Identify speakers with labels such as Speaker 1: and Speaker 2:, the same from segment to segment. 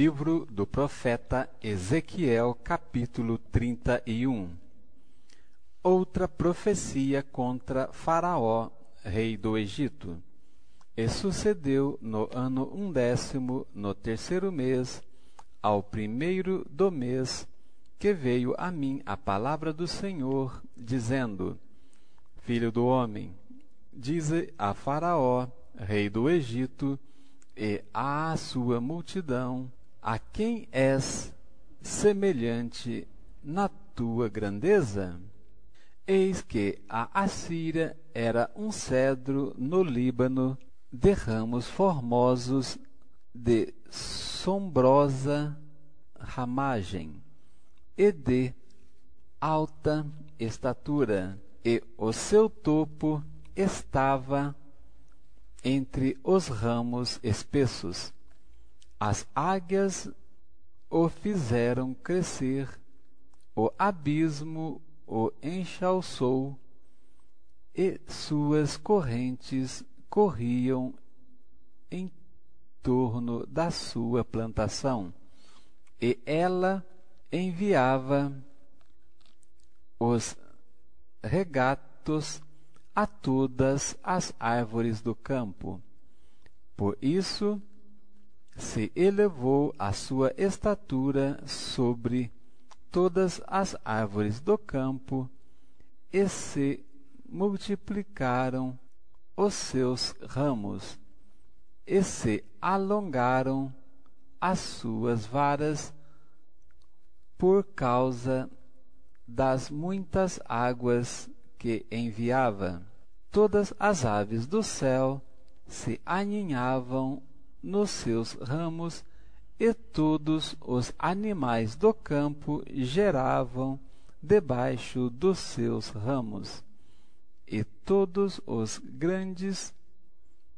Speaker 1: Livro do profeta Ezequiel, capítulo 31. Outra profecia contra Faraó, rei do Egito. E sucedeu no ano 11º, no terceiro mês, ao primeiro do mês, que veio a mim a palavra do Senhor, dizendo: Filho do homem, dize a Faraó, rei do Egito, e à sua multidão: a quem és semelhante na tua grandeza? Eis que a Assíria era um cedro no Líbano, de ramos formosos, de sombrosa ramagem, e de alta estatura, e o seu topo estava entre os ramos espessos. As águias o fizeram crescer, o abismo o enchalçou, e suas correntes corriam em torno da sua plantação, e ela enviava os regatos a todas as árvores do campo. Por isso se elevou a sua estatura sobre todas as árvores do campo, e se multiplicaram os seus ramos, e se alongaram as suas varas, por causa das muitas águas que enviava. Todas as aves do céu se aninhavam nos seus ramos, e todos os animais do campo geravam debaixo dos seus ramos, e todos os grandes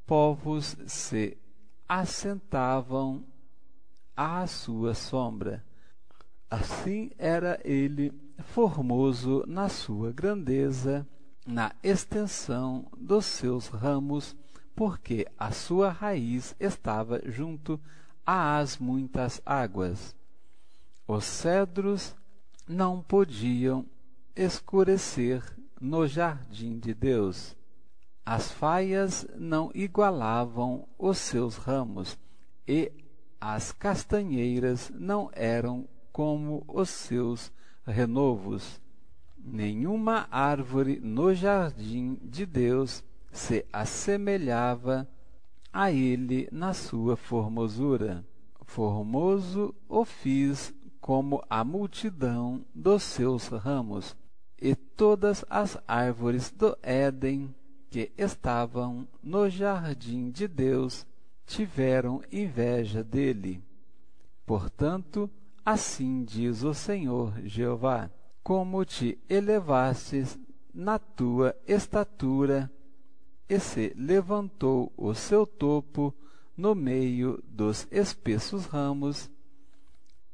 Speaker 1: povos se assentavam à sua sombra. Assim era ele formoso na sua grandeza, na extensão dos seus ramos, porque a sua raiz estava junto às muitas águas. Os cedros não podiam escurecer no jardim de Deus. As faias não igualavam os seus ramos, e as castanheiras não eram como os seus renovos. Nenhuma árvore no jardim de Deus se assemelhava a ele na sua formosura. Formoso o fiz como a multidão dos seus ramos, e todas as árvores do Éden que estavam no jardim de Deus tiveram inveja dele. Portanto, assim diz o Senhor Jeová: como te elevastes na tua estatura, e se levantou o seu topo no meio dos espessos ramos,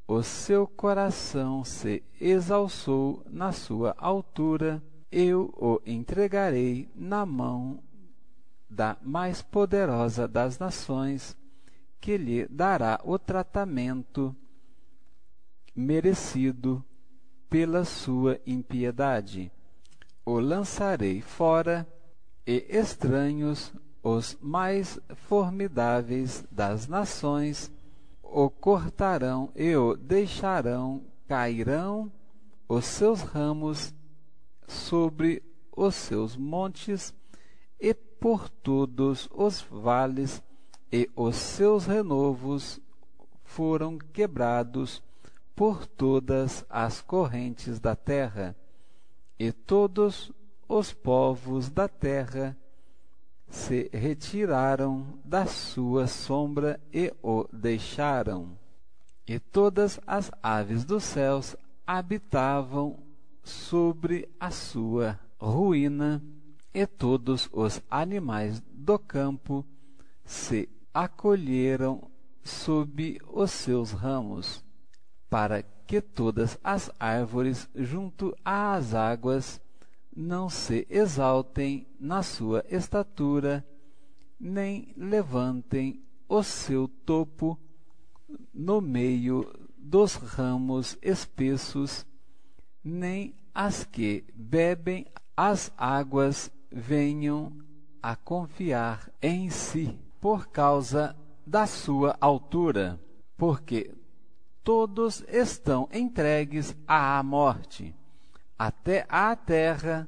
Speaker 1: o seu coração se exalçou na sua altura, eu o entregarei na mão da mais poderosa das nações, que lhe dará o tratamento merecido pela sua impiedade. O lançarei fora, e estranhos, os mais formidáveis das nações, o cortarão e o deixarão, cairão os seus ramos sobre os seus montes e por todos os vales, e os seus renovos foram quebrados por todas as correntes da terra, e todos os povos da terra se retiraram da sua sombra e o deixaram. E todas as aves dos céus habitavam sobre a sua ruína, e todos os animais do campo se acolheram sob os seus ramos, para que todas as árvores junto às águas não se exaltem na sua estatura, nem levantem o seu topo no meio dos ramos espessos, nem as que bebem as águas venham a confiar em si por causa da sua altura, porque todos estão entregues à morte, até à terra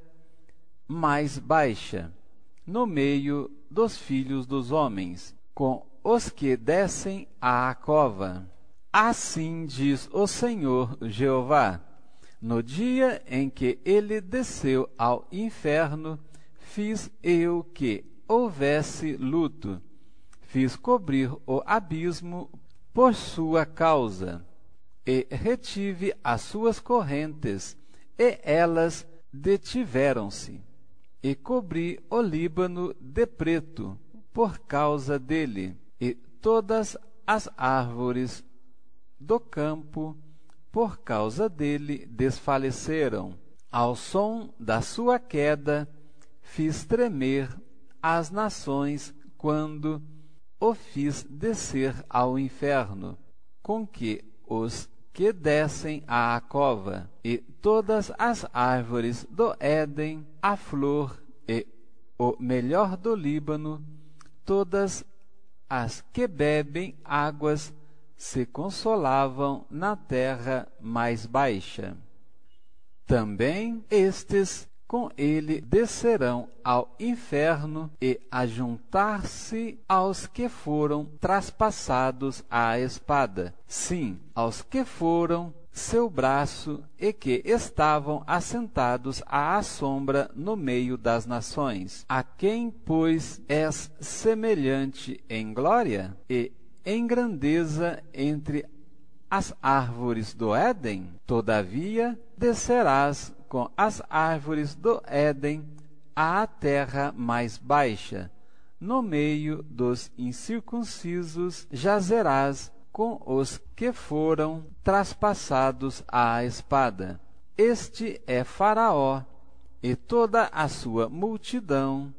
Speaker 1: mais baixa, no meio dos filhos dos homens, com os que descem à cova. Assim diz o Senhor Jeová: no dia em que ele desceu ao inferno, fiz eu que houvesse luto, fiz cobrir o abismo por sua causa, e retive as suas correntes, e elas detiveram-se, e cobri o Líbano de preto por causa dele, e todas as árvores do campo por causa dele desfaleceram. Ao som da sua queda fiz tremer as nações quando o fiz descer ao inferno, com que os que descem à cova, e todas as árvores do Éden, a flor e o melhor do Líbano, todas as que bebem águas, se consolavam na terra mais baixa. Também estes com ele descerão ao inferno e ajuntar-se aos que foram traspassados à espada, sim, aos que foram seu braço e que estavam assentados à sombra no meio das nações. A quem, pois, és semelhante em glória e em grandeza entre as árvores do Éden? Todavia descerás com as árvores do Éden à terra mais baixa, no meio dos incircuncisos jazerás com os que foram traspassados à espada. Este é Faraó e toda a sua multidão,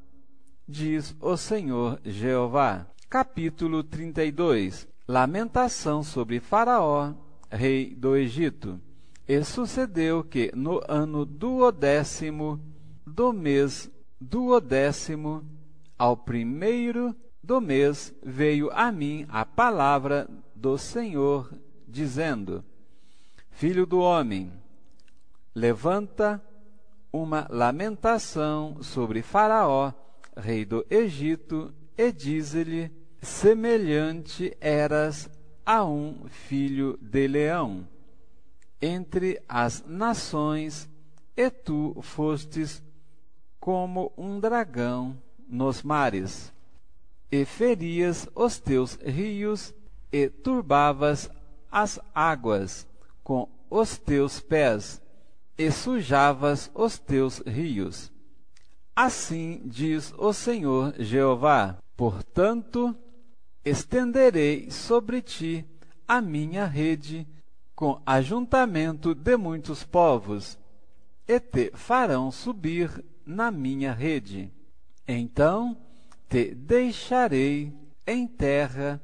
Speaker 1: diz o Senhor Jeová. Capítulo 32. Lamentação sobre Faraó, rei do Egito. E sucedeu que no ano duodécimo do mês duodécimo, ao primeiro do mês, veio a mim a palavra do Senhor, dizendo: Filho do homem, levanta uma lamentação sobre Faraó, rei do Egito, e dize-lhe: semelhante eras a um filho de leão entre as nações, e tu fostes como um dragão nos mares, e ferias os teus rios, e turbavas as águas com os teus pés, e sujavas os teus rios. Assim diz o Senhor Jeová: portanto, estenderei sobre ti a minha rede, com ajuntamento de muitos povos, e te farão subir na minha rede. Então te deixarei em terra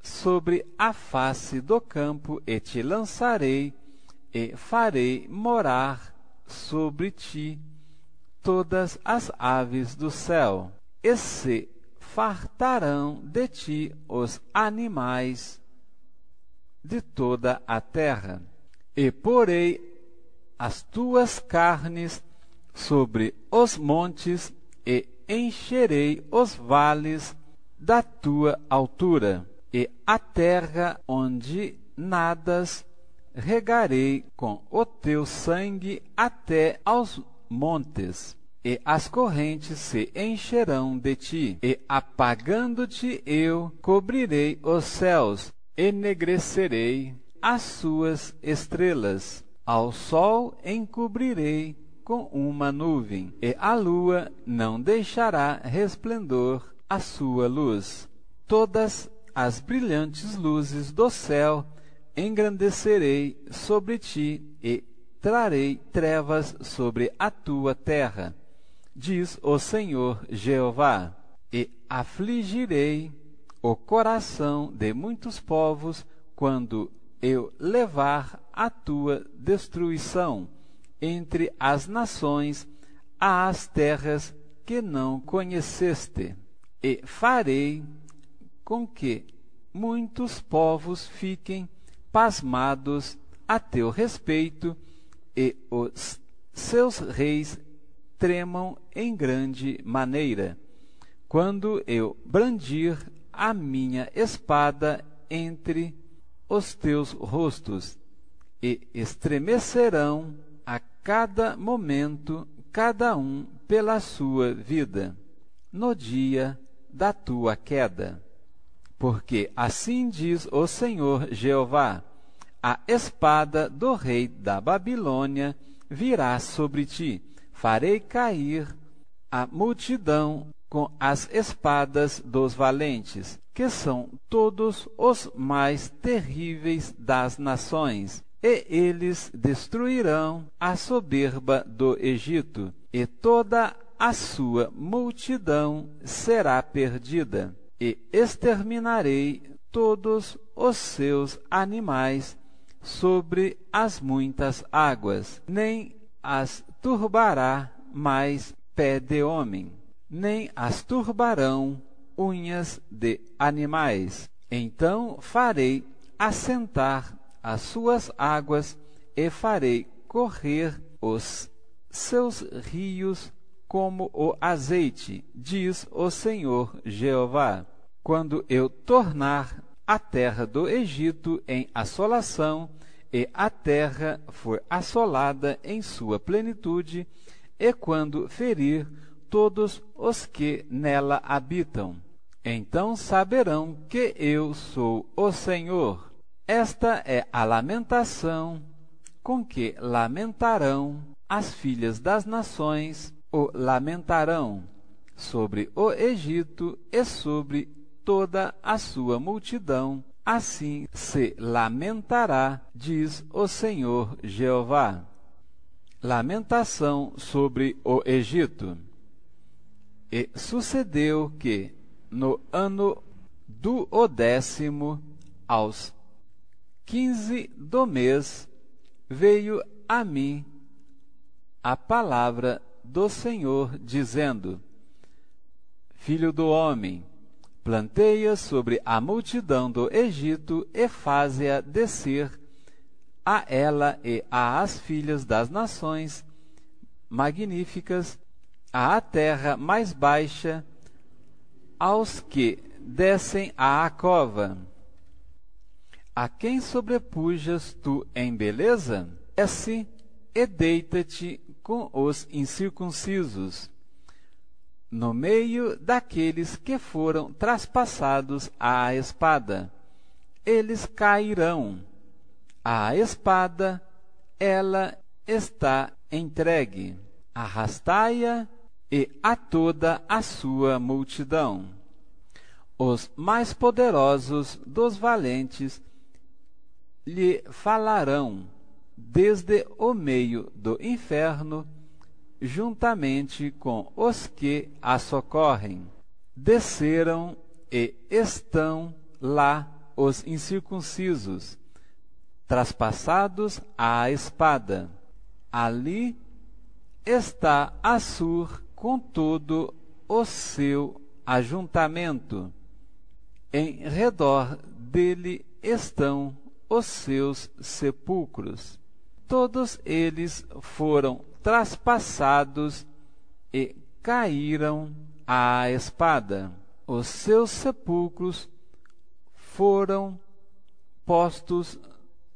Speaker 1: sobre a face do campo, e te lançarei, e farei morar sobre ti todas as aves do céu, e se fartarão de ti os animais de toda a terra, e porei as tuas carnes sobre os montes, e encherei os vales da tua altura, e a terra onde nadas regarei com o teu sangue até aos montes, e as correntes se encherão de ti, e apagando-te eu cobrirei os céus, enegrecerei as suas estrelas, ao sol encobrirei com uma nuvem, e a lua não deixará resplendor a sua luz. Todas as brilhantes luzes do céu engrandecerei sobre ti, e trarei trevas sobre a tua terra, diz o Senhor Jeová, e afligirei o coração de muitos povos quando eu levar a tua destruição entre as nações às terras que não conheceste, e farei com que muitos povos fiquem pasmados a teu respeito, e os seus reis tremam em grande maneira, quando eu brandir a minha espada entre os teus rostos, e estremecerão a cada momento, cada um pela sua vida, no dia da tua queda. Porque assim diz o Senhor Jeová: a espada do rei da Babilônia virá sobre ti, farei cair a multidão com as espadas dos valentes, que são todos os mais terríveis das nações, e eles destruirão a soberba do Egito, e toda a sua multidão será perdida, e exterminarei todos os seus animais sobre as muitas águas, nem as turbará mais pé de homem, nem as turbarão unhas de animais. Então farei assentar as suas águas e farei correr os seus rios como o azeite, diz o Senhor Jeová. Quando eu tornar a terra do Egito em assolação, e a terra for assolada em sua plenitude, e quando ferir todos os que nela habitam, então saberão que eu sou o Senhor. Esta é a lamentação com que lamentarão as filhas das nações, o lamentarão sobre o Egito e sobre toda a sua multidão. Assim se lamentará, diz o Senhor Jeová. Lamentação sobre o Egito. E sucedeu que, no ano do 10º, aos 15 do mês, veio a mim a palavra do Senhor, dizendo: Filho do homem, planteia sobre a multidão do Egito e faze-a descer a ela e às filhas das nações magníficas, à terra mais baixa, aos que descem à cova. A quem sobrepujas tu em beleza? Desce e deita-te com os incircuncisos, no meio daqueles que foram traspassados à espada. Eles cairão. A espada, ela está entregue. Arrastai-a e a toda a sua multidão. Os mais poderosos dos valentes lhe falarão desde o meio do inferno, juntamente com os que a socorrem. Desceram e estão lá os incircuncisos, traspassados à espada. Ali está Assur com todo o seu ajuntamento. Em redor dele estão os seus sepulcros. Todos eles foram traspassados e caíram à espada. Os seus sepulcros foram postos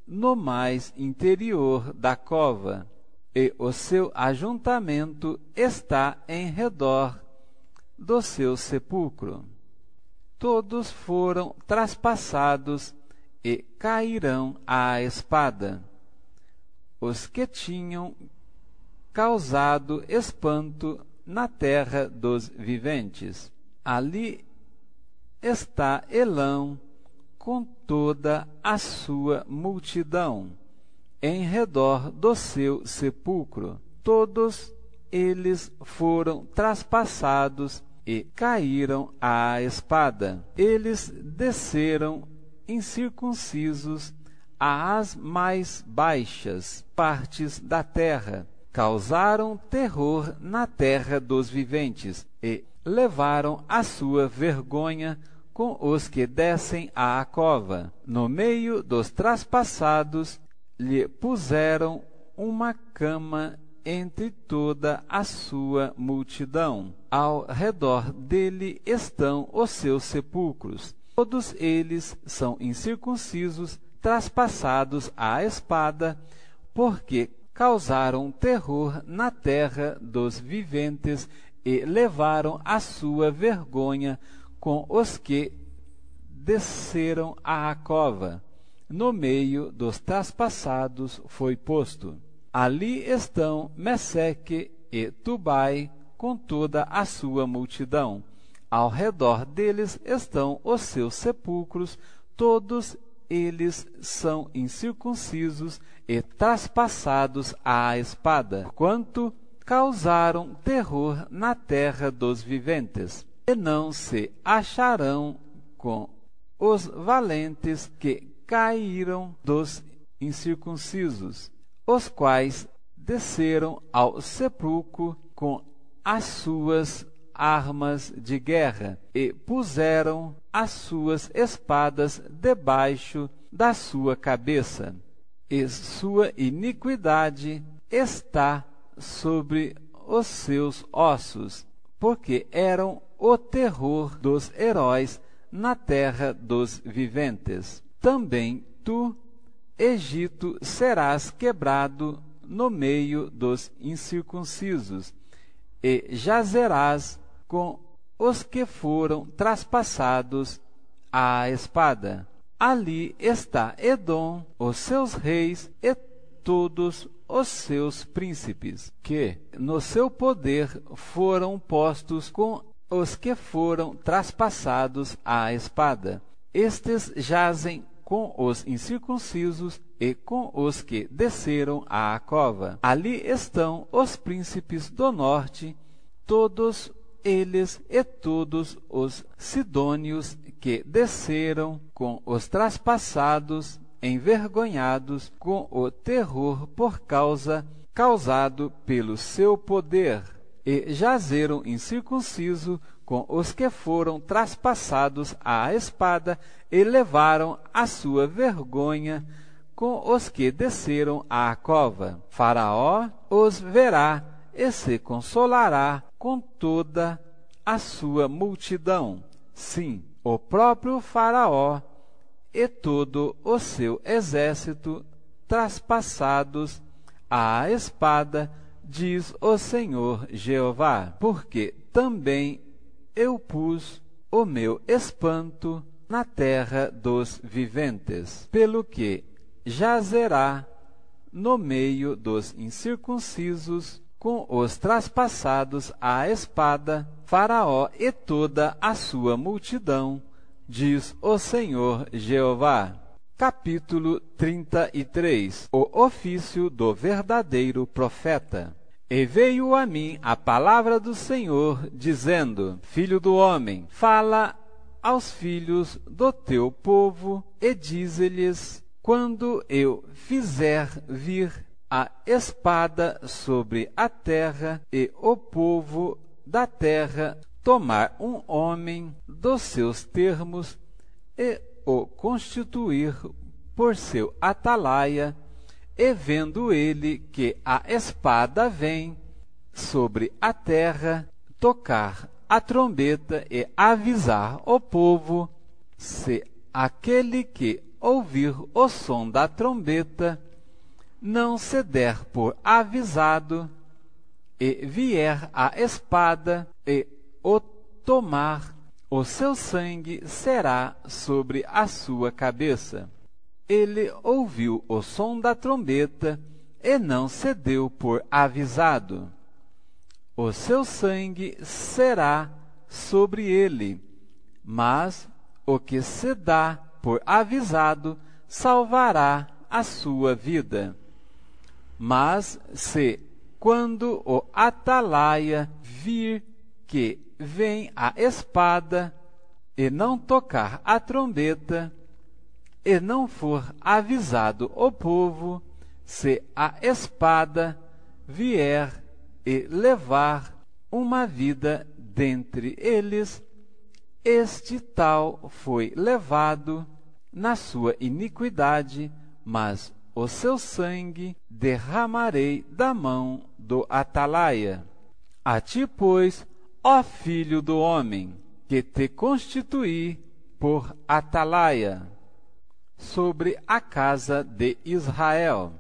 Speaker 1: no mais interior da cova, e o seu ajuntamento está em redor do seu sepulcro. Todos foram traspassados e cairão à espada. Os que tinham causado espanto na terra dos viventes. Ali está Elão com toda a sua multidão, em redor do seu sepulcro. Todos eles foram traspassados e caíram à espada. Eles desceram incircuncisos às mais baixas partes da terra, causaram terror na terra dos viventes e levaram a sua vergonha com os que descem à cova. No meio dos traspassados lhe puseram uma cama entre toda a sua multidão. Ao redor dele estão os seus sepulcros. Todos eles são incircuncisos, traspassados à espada, porque causaram terror na terra dos viventes e levaram a sua vergonha com os que desceram à cova. No meio dos traspassados foi posto. Ali estão Meseque e Tubai com toda a sua multidão. Ao redor deles estão os seus sepulcros, todos eles são incircuncisos e traspassados à espada, quanto causaram terror na terra dos viventes. E não se acharão com os valentes que caíram dos incircuncisos, os quais desceram ao sepulcro com as suas armas de guerra e puseram as suas espadas debaixo da sua cabeça, e sua iniquidade está sobre os seus ossos, porque eram o terror dos heróis na terra dos viventes. Também tu, Egito, serás quebrado no meio dos incircuncisos, e jazerás com os que foram traspassados à espada. Ali está Edom, os seus reis e todos os seus príncipes, que no seu poder foram postos com os que foram traspassados à espada. Estes jazem com os incircuncisos e com os que desceram à cova. Ali estão os príncipes do norte, todos eles e todos os sidônios que desceram com os traspassados, envergonhados com o terror por causa causado pelo seu poder, e jazeram incircunciso com os que foram traspassados à espada e levaram a sua vergonha com os que desceram à cova. Faraó os verá e se consolará com toda a sua multidão. Sim, o próprio Faraó e todo o seu exército traspassados à espada, diz o Senhor Jeová, porque também eu pus o meu espanto na terra dos viventes, pelo que jazerá no meio dos incircuncisos com os traspassados à espada, Faraó e toda a sua multidão, diz o Senhor Jeová. Capítulo 33. O ofício do verdadeiro profeta. E veio a mim a palavra do Senhor, dizendo: Filho do homem, fala aos filhos do teu povo, e dize-lhes: quando eu fizer vir a espada sobre a terra, e o povo da terra tomar um homem dos seus termos, e o constituir por seu atalaia, e vendo ele que a espada vem sobre a terra, tocar a trombeta e avisar o povo, se aquele que ouvir o som da trombeta não se der por avisado, e vier a espada e o tomar, o seu sangue será sobre a sua cabeça. Ele ouviu o som da trombeta e não se deu por avisado. O seu sangue será sobre ele, mas o que se dá por avisado salvará a sua vida. Mas se, quando o atalaia vir que vem a espada, e não tocar a trombeta, e não for avisado o povo, se a espada vier e levar uma vida dentre eles, este tal foi levado na sua iniquidade, mas o seu sangue derramarei da mão do atalaia. A ti, pois, ó filho do homem, que te constituí por atalaia sobre a casa de Israel.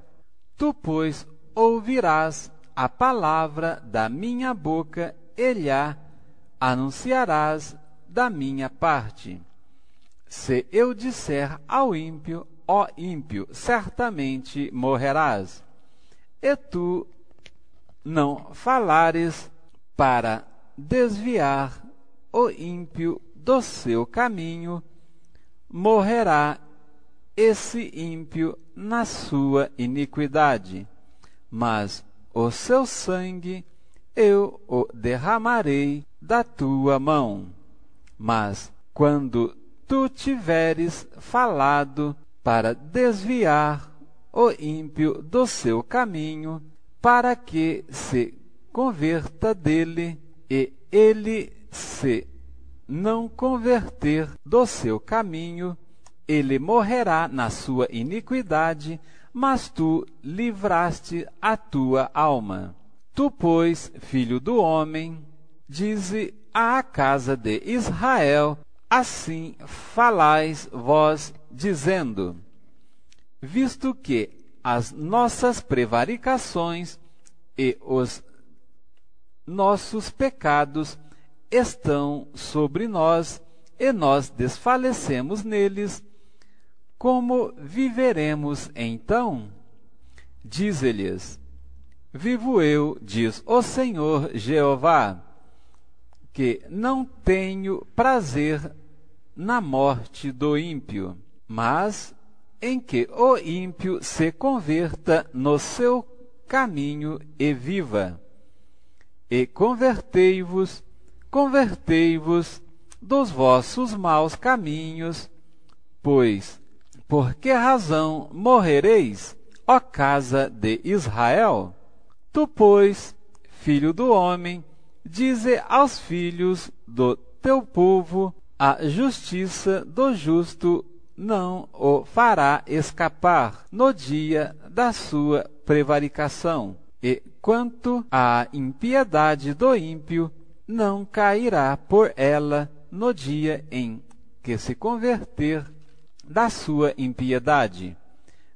Speaker 1: Tu, pois, ouvirás a palavra da minha boca e lhe anunciarás da minha parte. Se eu disser ao ímpio, ó ímpio, certamente morrerás, e tu não falares para desviar o ímpio do seu caminho, morrerá esse ímpio na sua iniquidade, mas o seu sangue eu o derramarei da tua mão. Mas quando tu tiveres falado para desviar o ímpio do seu caminho, para que se converta dele, e ele se não converter do seu caminho, ele morrerá na sua iniquidade, mas tu livraste a tua alma. Tu, pois, filho do homem, dize à casa de Israel, assim falais vós, dizendo: visto que as nossas prevaricações e os nossos pecados estão sobre nós, e nós desfalecemos neles, como viveremos então? Dize-lhes: vivo eu, diz o Senhor Jeová, que não tenho prazer na morte do ímpio, mas em que o ímpio se converta no seu caminho e viva. E convertei-vos dos vossos maus caminhos, pois por que razão morrereis, ó casa de Israel? Tu, pois, filho do homem, dize aos filhos do teu povo: a justiça do justo não o fará escapar no dia da sua prevaricação, e quanto à impiedade do ímpio, não cairá por ela no dia em que se converter da sua impiedade,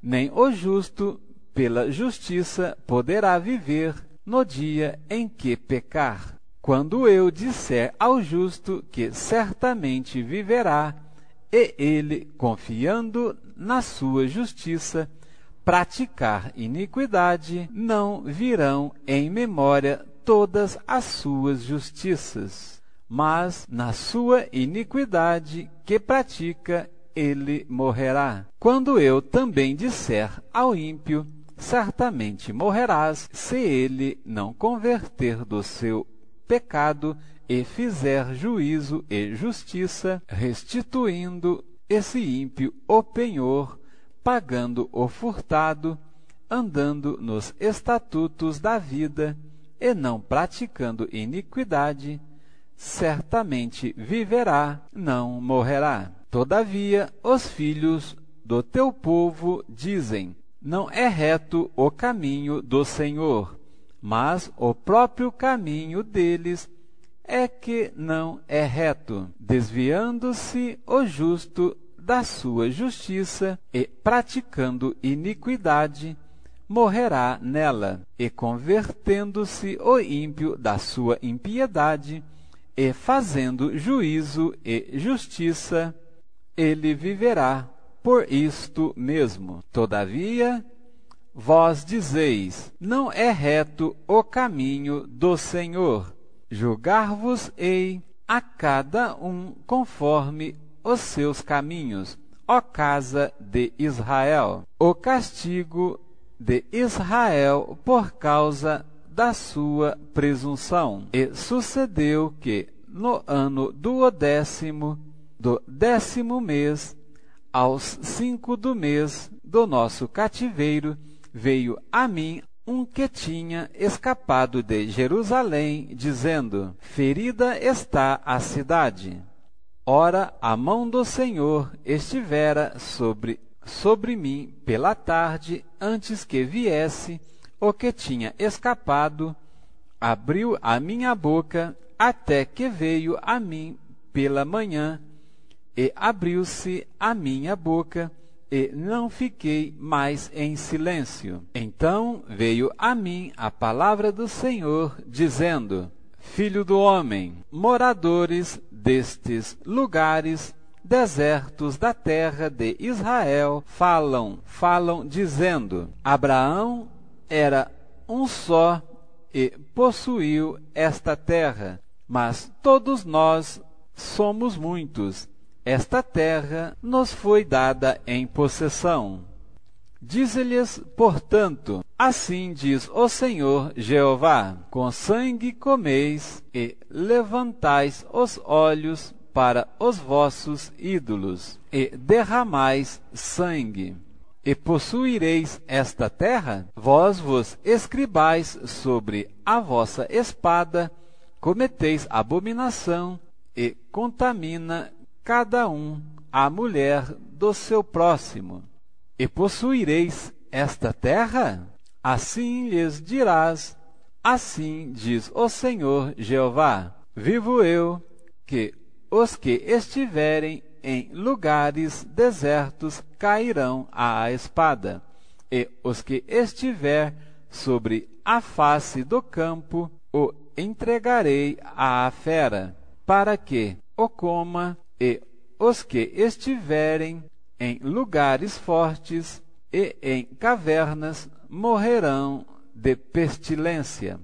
Speaker 1: nem o justo pela justiça poderá viver no dia em que pecar. Quando eu disser ao justo que certamente viverá, e ele, confiando na sua justiça, praticar iniquidade, não virão em memória todas as suas justiças, mas na sua iniquidade que pratica, ele morrerá. Quando eu também disser ao ímpio: certamente morrerás, se ele não converter do seu pecado e fizer juízo e justiça, restituindo esse ímpio o penhor, pagando o furtado, andando nos estatutos da vida e não praticando iniquidade, certamente viverá, não morrerá. Todavia, os filhos do teu povo dizem: não é reto o caminho do Senhor, mas o próprio caminho deles é que não é reto, desviando-se o justo da sua justiça e praticando iniquidade, morrerá nela, e convertendo-se o ímpio da sua impiedade e fazendo juízo e justiça, ele viverá por isto mesmo. Todavia, vós dizeis: não é reto o caminho do Senhor. Julgar-vos-ei a cada um conforme os seus caminhos, ó casa de Israel. O castigo de Israel por causa da sua presunção. E sucedeu que, no ano 12º do 10º mês, aos 5 do mês do nosso cativeiro, veio a mim um que tinha escapado de Jerusalém, dizendo: ferida está a cidade. Ora, a mão do Senhor estivera sobre mim pela tarde, antes que viesse o que tinha escapado, abriu a minha boca, até que veio a mim pela manhã, e abriu-se a minha boca, e não fiquei mais em silêncio. Então veio a mim a palavra do Senhor, dizendo: filho do homem, moradores destes lugares desertos da terra de Israel falam, dizendo: Abraão era um só e possuiu esta terra, mas todos nós somos muitos. Esta terra nos foi dada em possessão. Dize-lhes, portanto: assim diz o Senhor Jeová: com sangue comeis e levantais os olhos para os vossos ídolos, e derramais sangue. E possuireis esta terra? Vós vos escribais sobre a vossa espada, cometeis abominação, e contamina cada um a mulher do seu próximo. E possuireis esta terra? Assim lhes dirás: assim diz o Senhor Jeová: vivo eu, que os que estiverem em lugares desertos cairão à espada, e os que estiver sobre a face do campo o entregarei à fera, para que o coma, e os que estiverem em lugares fortes e em cavernas morrerão de pestilência.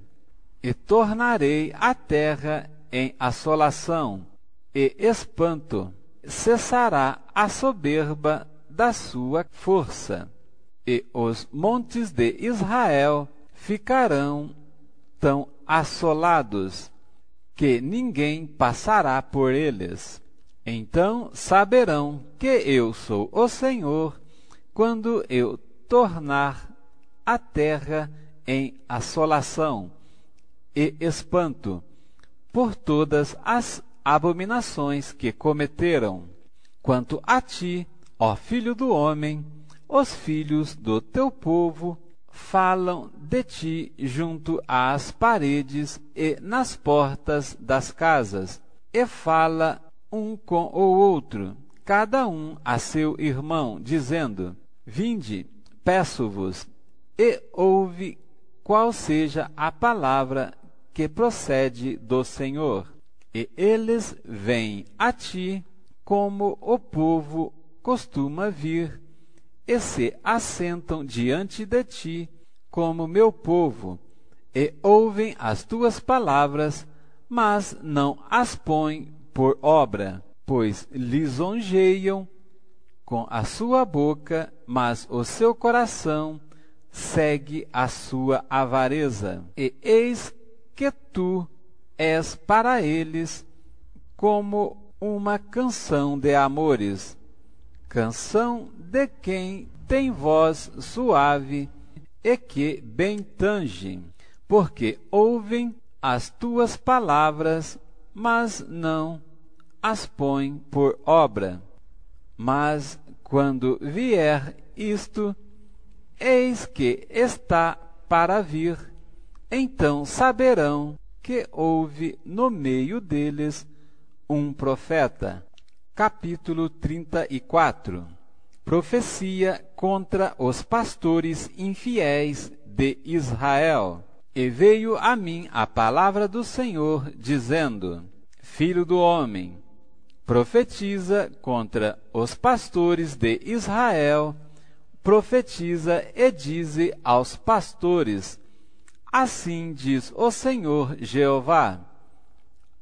Speaker 1: E tornarei a terra em assolação e espanto, cessará a soberba da sua força, e os montes de Israel ficarão tão assolados que ninguém passará por eles. Então saberão que eu sou o Senhor, quando eu tornar a terra em assolação e espanto por todas as abominações que cometeram. Quanto a ti, ó filho do homem, os filhos do teu povo falam de ti junto às paredes e nas portas das casas, e fala um com o outro, cada um a seu irmão, dizendo: vinde, peço-vos, e ouve qual seja a palavra que procede do Senhor. E eles vêm a ti, como o povo costuma vir, e se assentam diante de ti, como meu povo, e ouvem as tuas palavras, mas não as põem por obra, pois lisonjeiam com a sua boca, mas o seu coração segue a sua avareza. E eis que tu és para eles como uma canção de amores, canção de quem tem voz suave e que bem tange, porque ouvem as tuas palavras, mas não as põem por obra. Mas quando vier isto, eis que está para vir, então saberão que houve no meio deles um profeta. Capítulo 34. Profecia contra os pastores infiéis de Israel. E veio a mim a palavra do Senhor, dizendo: filho do homem, profetiza contra os pastores de Israel, profetiza e dize aos pastores: assim diz o Senhor Jeová: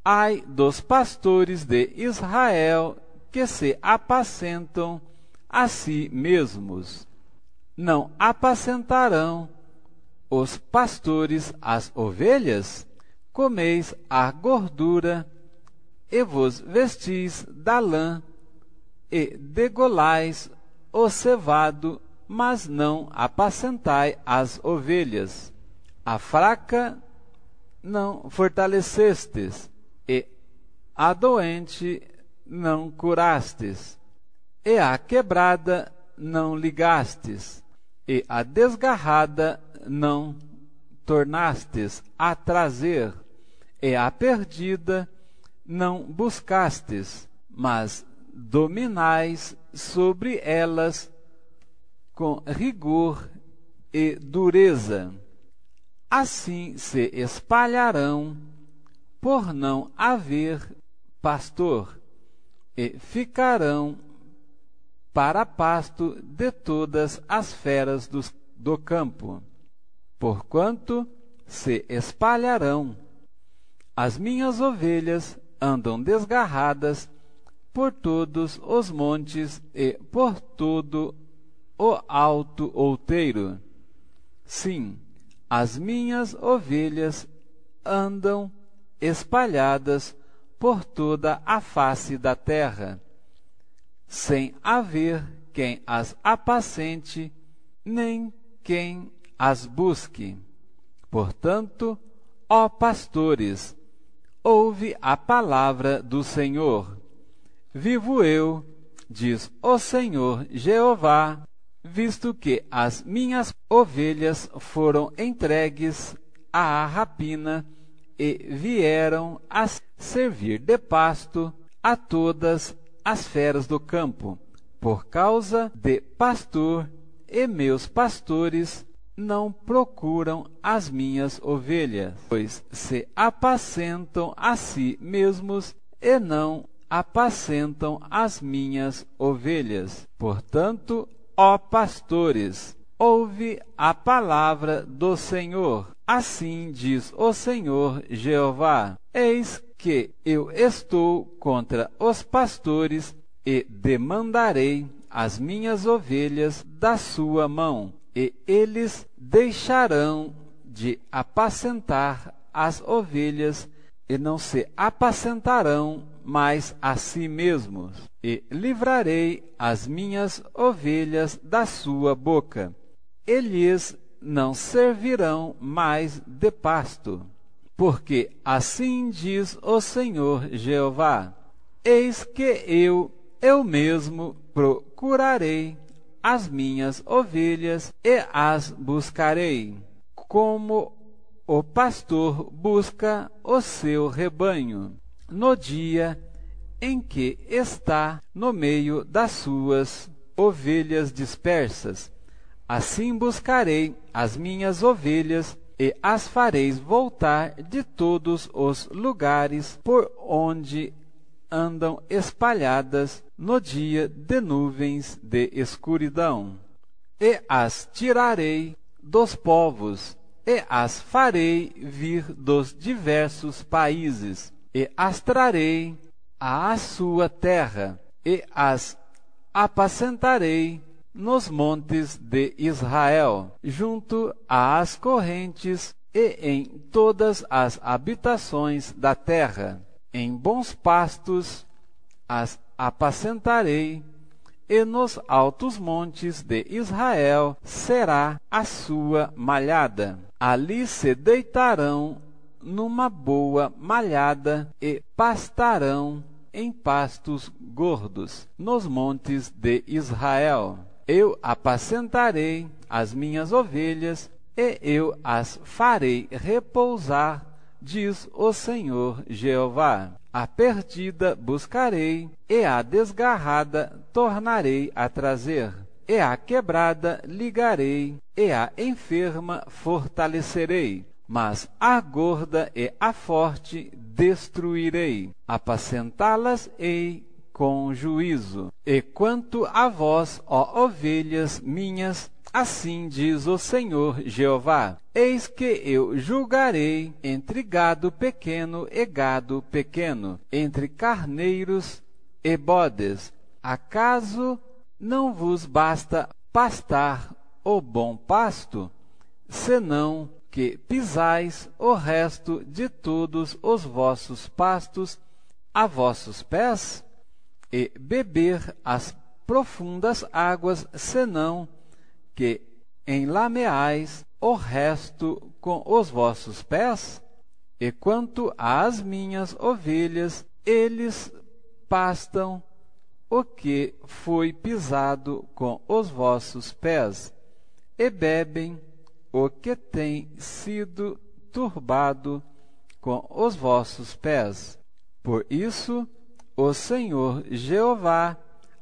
Speaker 1: ai dos pastores de Israel que se apacentam a si mesmos. Não apacentarão os pastores as ovelhas? Comeis a gordura e vos vestis da lã, e degolais o cevado, mas não apacentai as ovelhas. A fraca não fortalecestes, e a doente não curastes, e a quebrada não ligastes, e a desgarrada não tornastes a trazer, e a perdida não buscastes, mas dominais sobre elas com rigor e dureza. Assim se espalharão, por não haver pastor, e ficarão para pasto de todas as feras do campo, porquanto se espalharão. As minhas ovelhas andam desgarradas por todos os montes e por todo o alto outeiro. Sim, as minhas ovelhas andam espalhadas por toda a face da terra, sem haver quem as apacente, nem quem as busque. Portanto, ó pastores, ouve a palavra do Senhor. Vivo eu, diz o Senhor Jeová, visto que as minhas ovelhas foram entregues à rapina e vieram a servir de pasto a todas as feras do campo, por causa de pastor, e meus pastores não procuram as minhas ovelhas, pois se apacentam a si mesmos e não apacentam as minhas ovelhas. Portanto, ó pastores, ouve a palavra do Senhor. Assim diz o Senhor Jeová: eis que eu estou contra os pastores e demandarei as minhas ovelhas da sua mão, e eles deixarão de apacentar as ovelhas e não se apacentarão mais a si mesmos, e livrarei as minhas ovelhas da sua boca. Eles não servirão mais de pasto, porque assim diz o Senhor Jeová: eis que eu mesmo procurarei as minhas ovelhas e as buscarei, como o pastor busca o seu rebanho, no dia em que está no meio das suas ovelhas dispersas. Assim buscarei as minhas ovelhas e as fareis voltar de todos os lugares por onde andam espalhadas no dia de nuvens de escuridão. E as tirarei dos povos, e as farei vir dos diversos países, e as trarei à sua terra, e as apacentarei nos montes de Israel, junto às correntes e em todas as habitações da terra. Em bons pastos as apacentarei, e nos altos montes de Israel será a sua malhada. Ali se deitarão numa boa malhada e pastarão em pastos gordos nos montes de Israel. Eu apacentarei as minhas ovelhas e eu as farei repousar, diz o Senhor Jeová. A perdida buscarei, e a desgarrada tornarei a trazer, e a quebrada ligarei, e a enferma fortalecerei, mas a gorda e a forte destruirei, apacentá-las-ei com juízo. E quanto a vós, ó ovelhas minhas, assim diz o Senhor Jeová: eis que eu julgarei entre gado pequeno e gado pequeno, entre carneiros e bodes. Acaso não vos basta pastar o bom pasto, senão que pisais o resto de todos os vossos pastos a vossos pés, e beber as profundas águas, senão que enlameais o resto com os vossos pés? E quanto às minhas ovelhas, eles pastam o que foi pisado com os vossos pés, e bebem o que tem sido turbado com os vossos pés. Por isso, o Senhor Jeová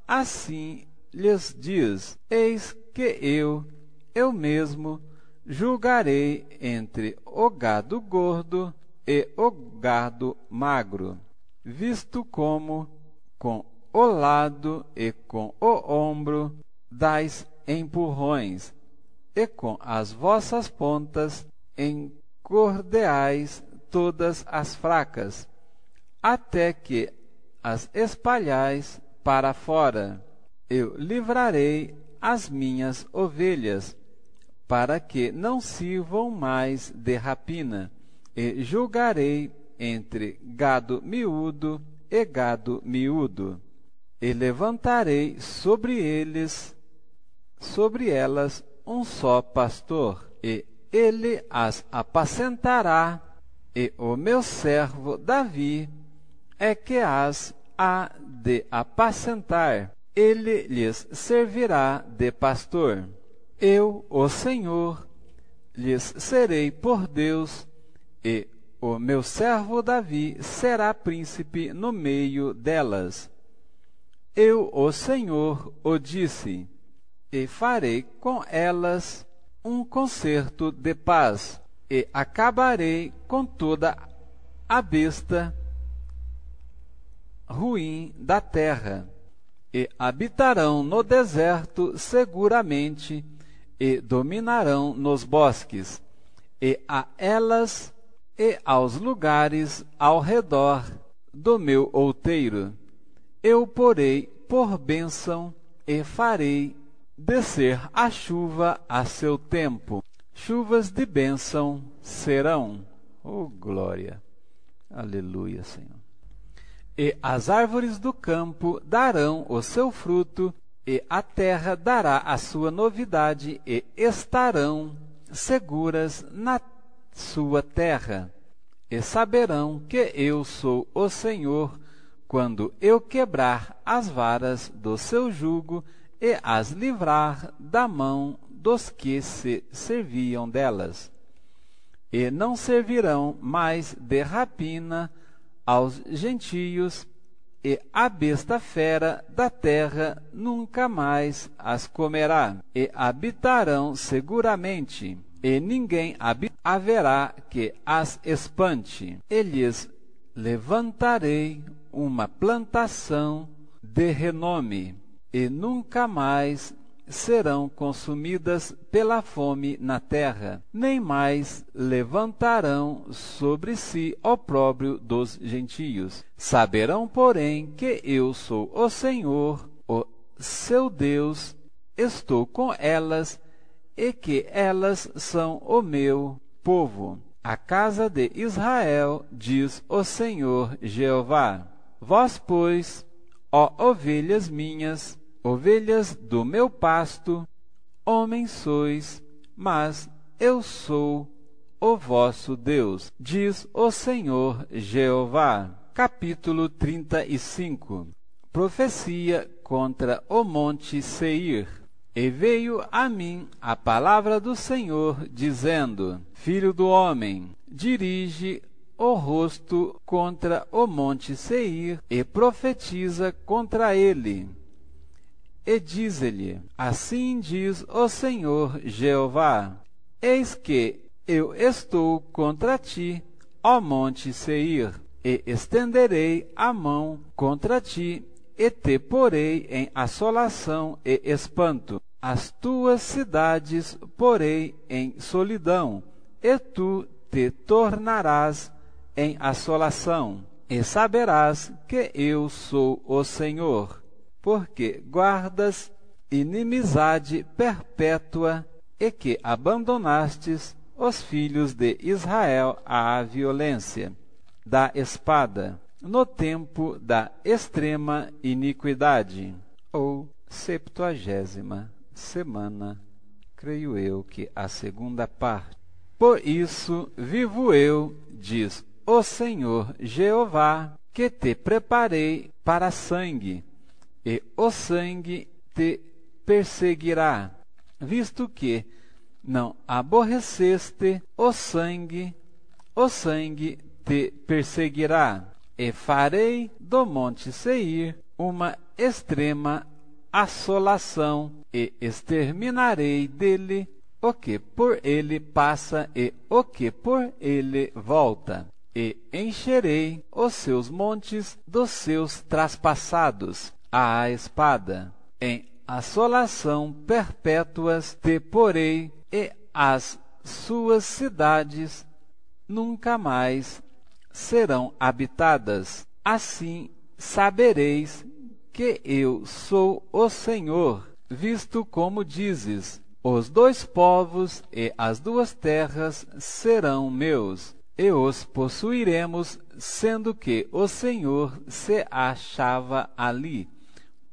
Speaker 1: assim lhes diz: eis que eu mesmo, julgarei entre o gado gordo e o gado magro, visto como com o lado e com o ombro dais empurrões, e com as vossas pontas encordeais todas as fracas, até que as espalhais para fora. Eu livrarei as minhas ovelhas, para que não sirvam mais de rapina, e julgarei entre gado miúdo e gado miúdo, e levantarei sobre elas um só pastor, e ele as apacentará, e o meu servo Davi é que as há de apacentar, ele lhes servirá de pastor. Eu, o Senhor, lhes serei por Deus, e o meu servo Davi será príncipe no meio delas. Eu, o Senhor, o disse, e farei com elas um concerto de paz, e acabarei com toda a besta ruim da terra, e habitarão no deserto seguramente, e dominarão nos bosques, e a elas e aos lugares ao redor do meu outeiro eu porei por bênção, e farei descer a chuva a seu tempo. Chuvas de bênção serão. Oh, glória! Aleluia, Senhor. E as árvores do campo darão o seu fruto, e a terra dará a sua novidade, e estarão seguras na sua terra. E saberão que eu sou o Senhor, quando eu quebrar as varas do seu jugo e as livrar da mão dos que se serviam delas. E não servirão mais de rapina aos gentios, e a besta fera da terra nunca mais as comerá, e habitarão seguramente, e ninguém haverá que as espante. E lhes levantarei uma plantação de renome, e nunca mais serão consumidas pela fome na terra, nem mais levantarão sobre si opróbrio dos gentios. Saberão, porém, que eu sou o Senhor, o seu Deus, estou com elas, e que elas são o meu povo, a casa de Israel, diz o Senhor Jeová. Vós, pois, ó ovelhas minhas, ovelhas do meu pasto, homens sois, mas eu sou o vosso Deus, diz o Senhor Jeová. Capítulo 35. Profecia contra o monte Seir. E veio a mim a palavra do Senhor, dizendo: Filho do homem, dirige o rosto contra o monte Seir, e profetiza contra ele. E diz-lhe: Assim diz o Senhor Jeová: Eis que eu estou contra ti, ó monte Seir, e estenderei a mão contra ti, e te porei em assolação e espanto. As tuas cidades porei em solidão, e tu te tornarás em assolação, e saberás que eu sou o Senhor, porque guardas inimizade perpétua, e que abandonastes os filhos de Israel à violência da espada. no tempo da extrema iniquidade, ou 70ª semana, creio eu que a segunda parte. Por isso vivo eu, diz o Senhor Jeová, que te preparei para sangue, e o sangue te perseguirá, visto que não aborreceste o sangue te perseguirá. E farei do monte Seir uma extrema assolação, e exterminarei dele o que por ele passa e o que por ele volta. E encherei os seus montes dos seus traspassados à espada. Em assolação perpétuas te porei, e as suas cidades nunca mais serão habitadas. Assim sabereis que eu sou o Senhor, visto como dizes: os dois povos e as duas terras serão meus, e os possuiremos, sendo que o Senhor se achava ali.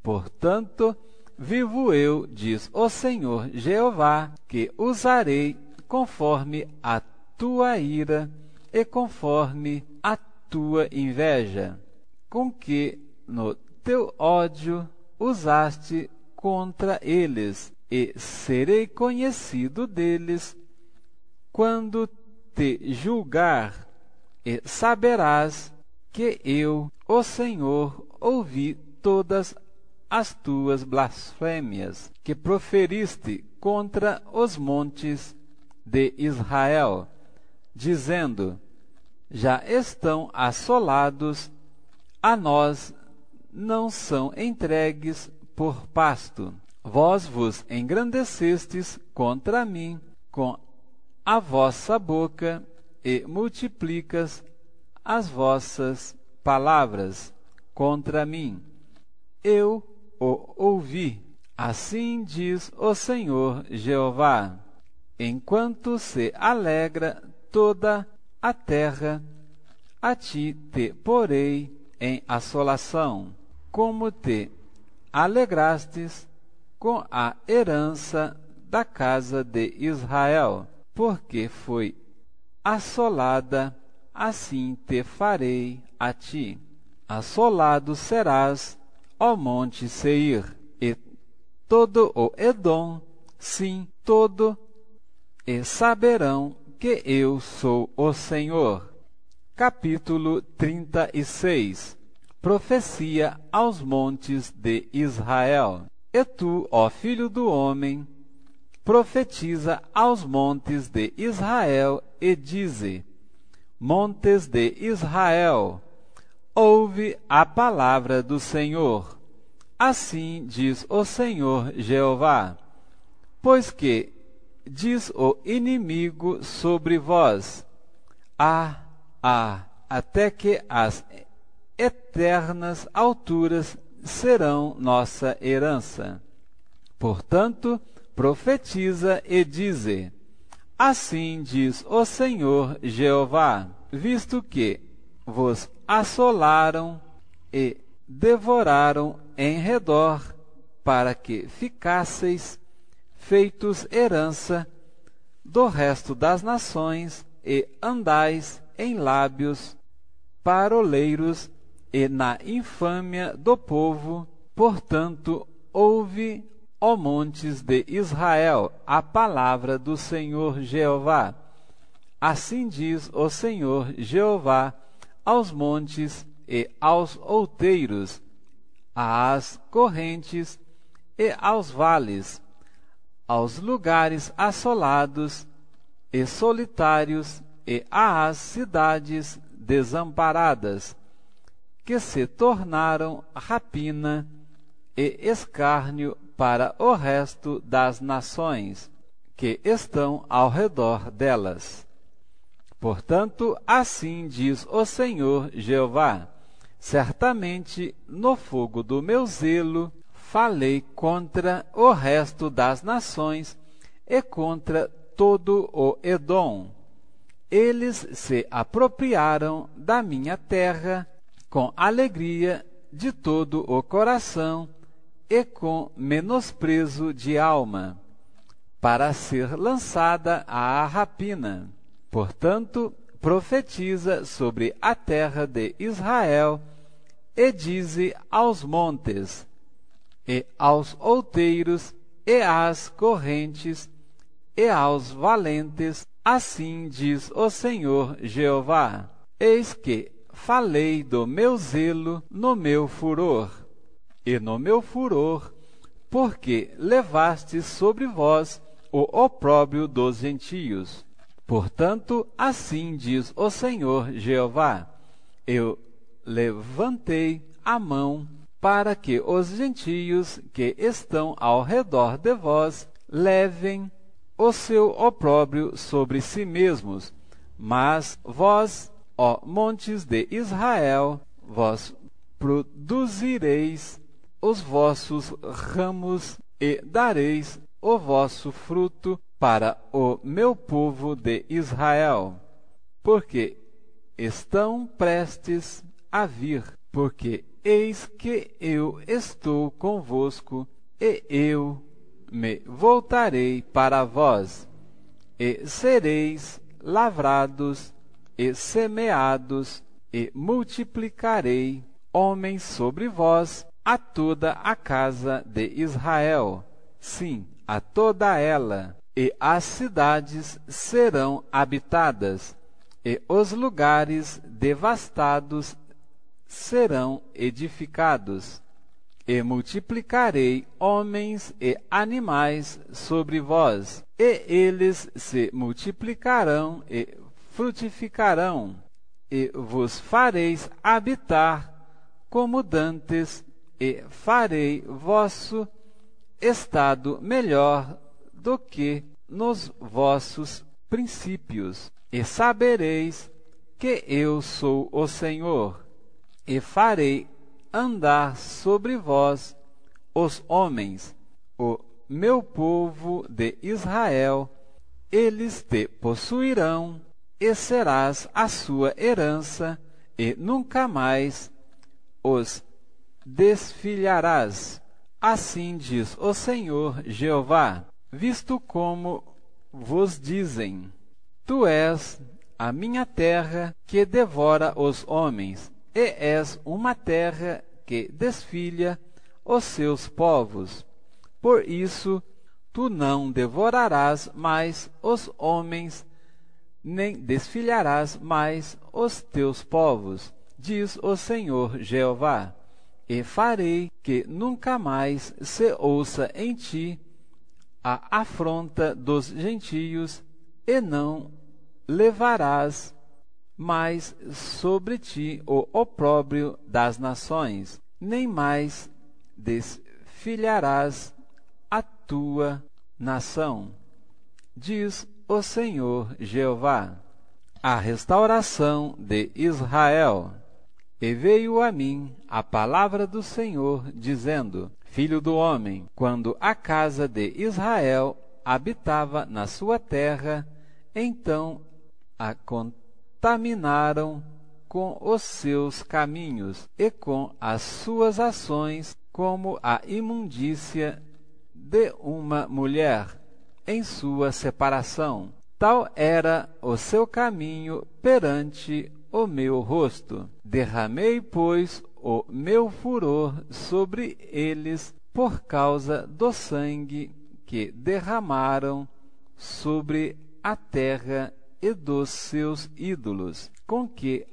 Speaker 1: Portanto, vivo eu, diz o Senhor Jeová, que usarei conforme a tua ira e conforme a tua inveja, com que no teu ódio usaste contra eles, e serei conhecido deles quando te julgar, e saberás que eu, o Senhor, ouvi todas as tuas blasfêmias que proferiste contra os montes de Israel, dizendo: já estão assolados, a nós não são entregues por pasto. Vós vos engrandecestes contra mim com a vossa boca, e multiplicas as vossas palavras contra mim. Eu o ouvi. Assim diz o Senhor Jeová: enquanto se alegra toda a terra, a ti te porei em assolação, como te alegrastes com a herança da casa de Israel, porque foi assolada, assim te farei a ti. Assolado serás, ó monte Seir, e todo o Edom, sim, todo, e saberão que eu sou o Senhor. Capítulo 36. Profecia aos montes de Israel. E tu, ó filho do homem, profetiza aos montes de Israel e dize: montes de Israel, ouve a palavra do Senhor. Assim diz o Senhor Jeová: pois que diz o inimigo sobre vós: até que as eternas alturas serão nossa herança. Portanto, profetiza e dize: assim diz o Senhor Jeová, visto que vos assolaram e devoraram em redor, para que ficasseis feitos herança do resto das nações, e andais em lábios paroleiros e na infâmia do povo. Portanto, ouve, ó montes de Israel, a palavra do Senhor Jeová. Assim diz o Senhor Jeová aos montes e aos outeiros, às correntes e aos vales, aos lugares assolados e solitários, e às cidades desamparadas, que se tornaram rapina e escárnio para o resto das nações que estão ao redor delas. Portanto, assim diz o Senhor Jeová: certamente no fogo do meu zelo falei contra o resto das nações e contra todo o Edom. Eles se apropriaram da minha terra com alegria de todo o coração e com menosprezo de alma, para ser lançada à rapina. Portanto, profetiza sobre a terra de Israel e dize aos montes, e aos outeiros, e às correntes, e aos valentes, assim diz o Senhor Jeová: eis que falei do meu zelo no meu furor, e no meu furor, porque levastes sobre vós o opróbrio dos gentios. Portanto, assim diz o Senhor Jeová: eu levantei a mão para que os gentios que estão ao redor de vós levem o seu opróbrio sobre si mesmos, mas vós, ó montes de Israel, vós produzireis os vossos ramos e dareis o vosso fruto para o meu povo de Israel, porque estão prestes a vir, porque eis que eu estou convosco, e eu me voltarei para vós, e sereis lavrados e semeados, e multiplicarei homens sobre vós, a toda a casa de Israel, sim, a toda ela, e as cidades serão habitadas, e os lugares devastados serão edificados, e multiplicarei homens e animais sobre vós, e eles se multiplicarão e frutificarão, e vos fareis habitar como dantes, e farei vosso estado melhor do que nos vossos princípios, e sabereis que eu sou o Senhor, e farei andar sobre vós os homens, o meu povo de Israel, eles te possuirão, e serás a sua herança, e nunca mais os desfilharás. Assim diz o Senhor Jeová: visto como vos dizem, tu és a minha terra que devora os homens, e és uma terra que desfilha os seus povos. Por isso, tu não devorarás mais os homens, nem desfilharás mais os teus povos, diz o Senhor Jeová. E farei que nunca mais se ouça em ti a afronta dos gentios, e não levarás mais sobre ti o opróbrio das nações, nem mais desfilharás a tua nação, diz o Senhor Jeová. A restauração de Israel. E veio a mim a palavra do Senhor, dizendo: Filho do homem, quando a casa de Israel habitava na sua terra, então a contaminaram com os seus caminhos e com as suas ações, como a imundícia de uma mulher em sua separação. Tal era o seu caminho perante o meu rosto. Derramei, pois, o meu furor sobre eles por causa do sangue que derramaram sobre a terra e dos seus ídolos, com que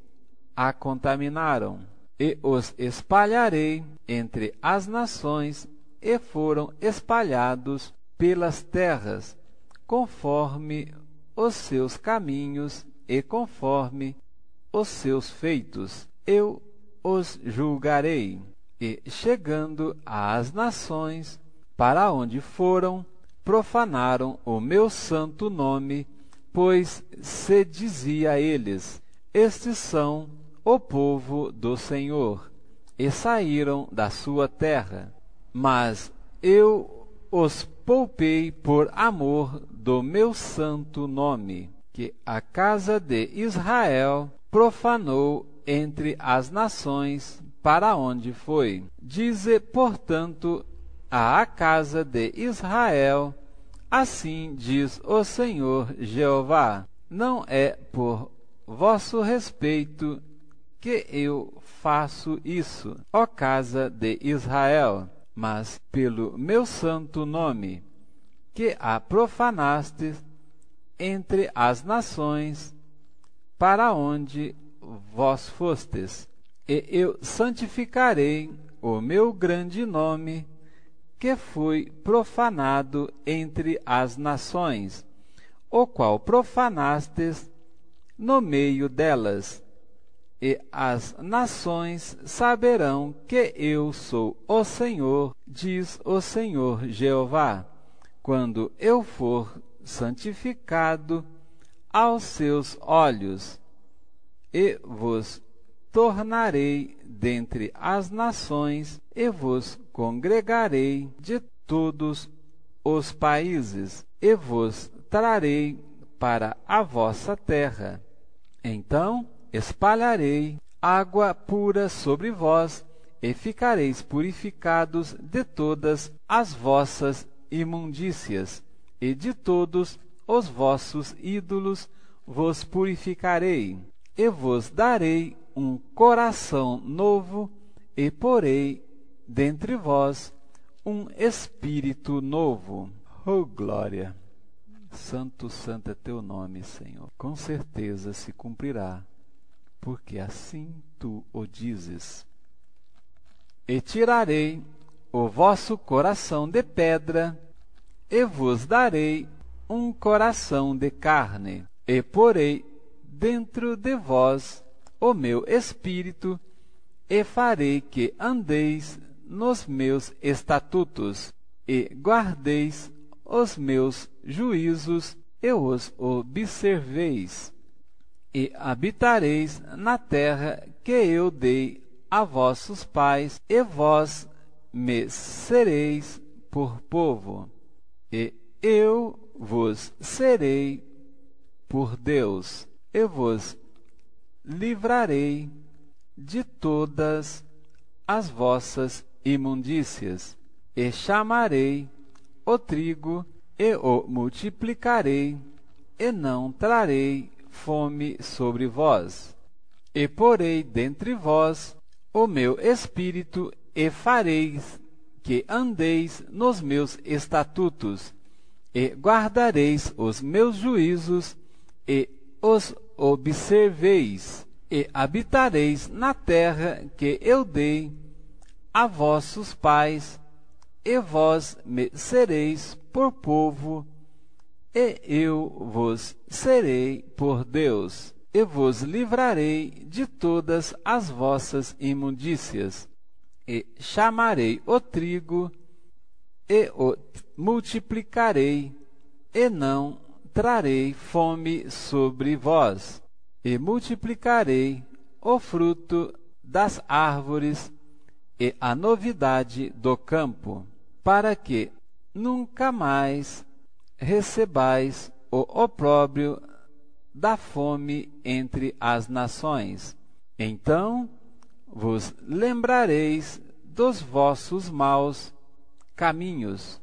Speaker 1: a contaminaram. E os espalharei entre as nações, e foram espalhados pelas terras, conforme os seus caminhos e conforme os seus feitos. Eu os julgarei. E chegando às nações, para onde foram, profanaram o meu santo nome, pois se dizia a eles: estes são o povo do Senhor, e saíram da sua terra. Mas eu os poupei por amor do meu santo nome, que a casa de Israel profanou entre as nações para onde foi. Dize, portanto, à casa de Israel: assim diz o Senhor Jeová: não é por vosso respeito que eu faço isso, ó casa de Israel, mas pelo meu santo nome, que a profanastes entre as nações para onde vós fostes. E eu santificarei o meu grande nome, que foi profanado entre as nações, o qual profanastes no meio delas. E as nações saberão que eu sou o Senhor, diz o Senhor Jeová, quando eu for santificado aos seus olhos, e vos tornarei dentre as nações, e vos congregarei de todos os países, e vos trarei para a vossa terra. Então espalharei água pura sobre vós, e ficareis purificados de todas as vossas imundícias, e de todos os vossos ídolos vos purificarei, e vos darei um coração novo, e porei dentre vós um espírito novo. Oh, glória! Santo, santo é teu nome, Senhor. Com certeza se cumprirá, porque assim tu o dizes. E tirarei o vosso coração de pedra, e vos darei um coração de carne, e porei dentro de vós o meu espírito, e farei que andeis nos meus estatutos, e guardeis os meus juízos, e os observeis, e habitareis na terra que eu dei a vossos pais, e vós me sereis por povo, e eu vos serei por Deus, e vos livrarei de todas as vossas imundícias, e chamarei o trigo, e o multiplicarei, e não trarei fome sobre vós. E porei dentre vós o meu espírito, e fareis que andeis nos meus estatutos, e guardareis os meus juízos, e os observeis, e habitareis na terra que eu dei a vossos pais, e vós me sereis por povo, e eu vos serei por Deus, e vos livrarei de todas as vossas imundícias, e chamarei o trigo, e o multiplicarei, e não trarei fome sobre vós, e multiplicarei o fruto das árvores e a novidade do campo, para que nunca mais recebais o opróbrio da fome entre as nações. Então vos lembrareis dos vossos maus caminhos,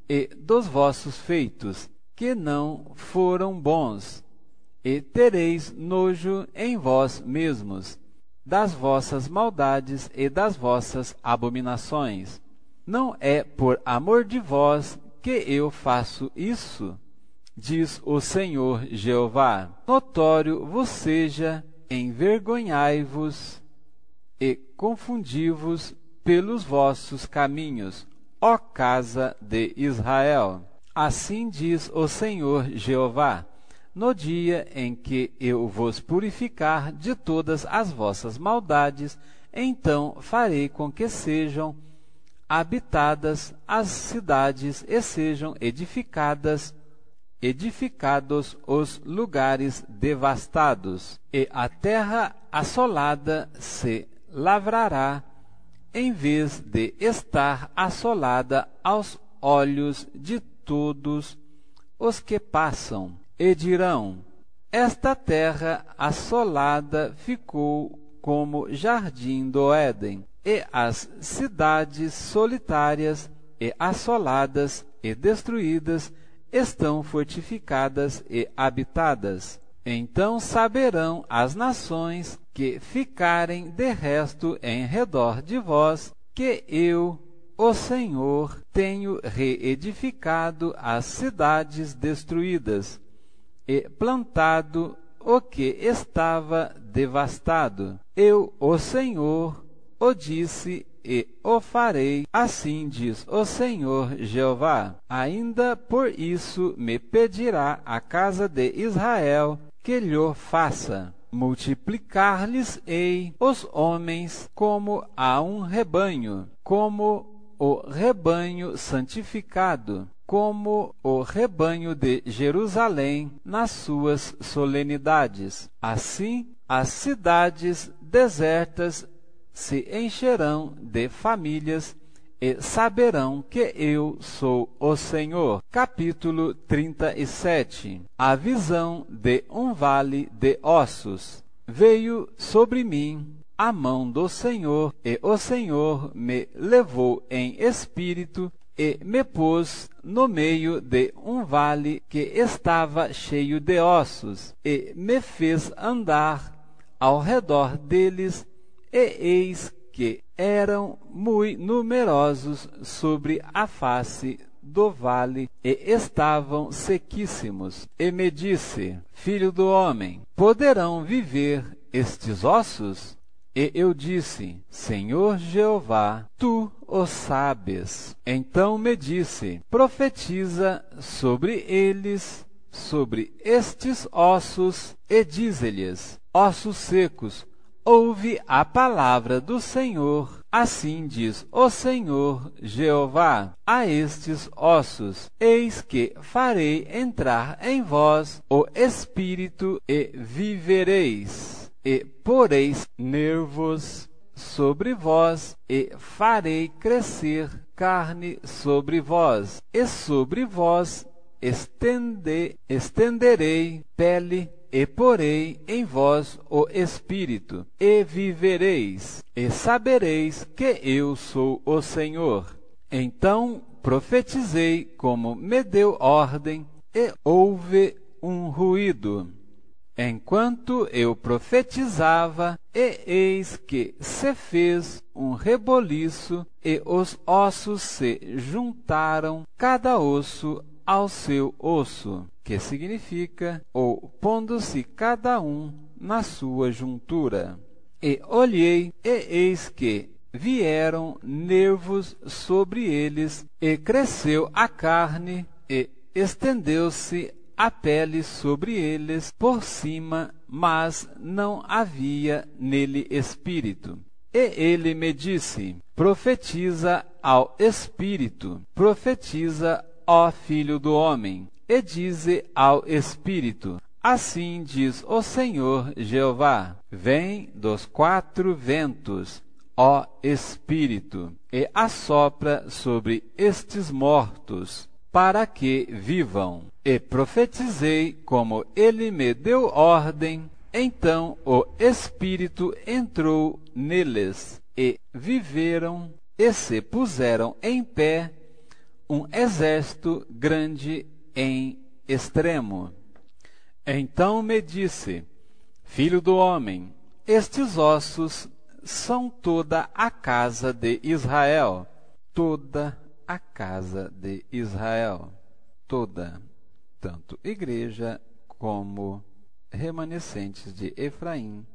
Speaker 1: e dos vossos feitos, que não foram bons, e tereis nojo em vós mesmos das vossas maldades e das vossas abominações. Não é por amor de vós que eu faço isso, diz o Senhor Jeová. Notório vos seja, envergonhai-vos e confundi-vos pelos vossos caminhos, ó casa de Israel. Assim diz o Senhor Jeová: no dia em que eu vos purificar de todas as vossas maldades, então farei com que sejam habitadas as cidades, e sejam edificados os lugares devastados, e a terra assolada se lavrará, em vez de estar assolada aos olhos de todos os que passam. E dirão: esta terra assolada ficou como jardim do Éden, e as cidades solitárias e assoladas e destruídas estão fortificadas e habitadas. Então saberão as nações que ficarem de resto em redor de vós, que eu, o Senhor, tenho reedificado as cidades destruídas e plantado o que estava devastado. Eu, o Senhor, o disse e o farei, assim diz o Senhor Jeová. Ainda por isso me pedirá a casa de Israel que lhe faça. Multiplicar-lhes-ei os homens como a um rebanho, como o rebanho santificado, como o rebanho de Jerusalém nas suas solenidades. Assim, as cidades desertas se encherão de famílias e saberão que eu sou o Senhor. Capítulo 37. A visão de um vale de ossos. Veio sobre mim a mão do Senhor, e o Senhor me levou em espírito e me pôs no meio de um vale que estava cheio de ossos, e me fez andar ao redor deles, e eis que eram muito numerosos sobre a face do vale, e estavam sequíssimos. E me disse: Filho do homem, poderão viver estes ossos? E eu disse: Senhor Jeová, tu o sabes. Então me disse: Profetiza sobre eles, sobre estes ossos, e dize-lhes: Ossos secos, ouve a palavra do Senhor. Assim diz o Senhor Jeová a estes ossos: Eis que farei entrar em vós o espírito, e vivereis. E poreis nervos sobre vós, e farei crescer carne sobre vós, e sobre vós estenderei pele, e porei em vós o espírito, e vivereis, e sabereis que eu sou o Senhor. Então profetizei como me deu ordem, e houve um ruído. Enquanto eu profetizava, e eis que se fez um reboliço, e os ossos se juntaram, cada osso ao seu osso, que significa, ou pondo-se cada um na sua juntura. E olhei, e eis que vieram nervos sobre eles, e cresceu a carne, e estendeu-se a pele sobre eles por cima, mas não havia nele espírito. E ele me disse: Profetiza ao espírito, profetiza, ó filho do homem, e dize ao espírito: Assim diz o Senhor Jeová: Vem dos quatro ventos, ó espírito, e assopra sobre estes mortos, para que vivam. E profetizei como ele me deu ordem. Então o Espírito entrou neles, e viveram, e se puseram em pé um exército grande em extremo. Então me disse: Filho do homem, estes ossos são toda a casa de Israel. Toda a casa de Israel. Toda, tanto igreja como remanescentes de Efraim,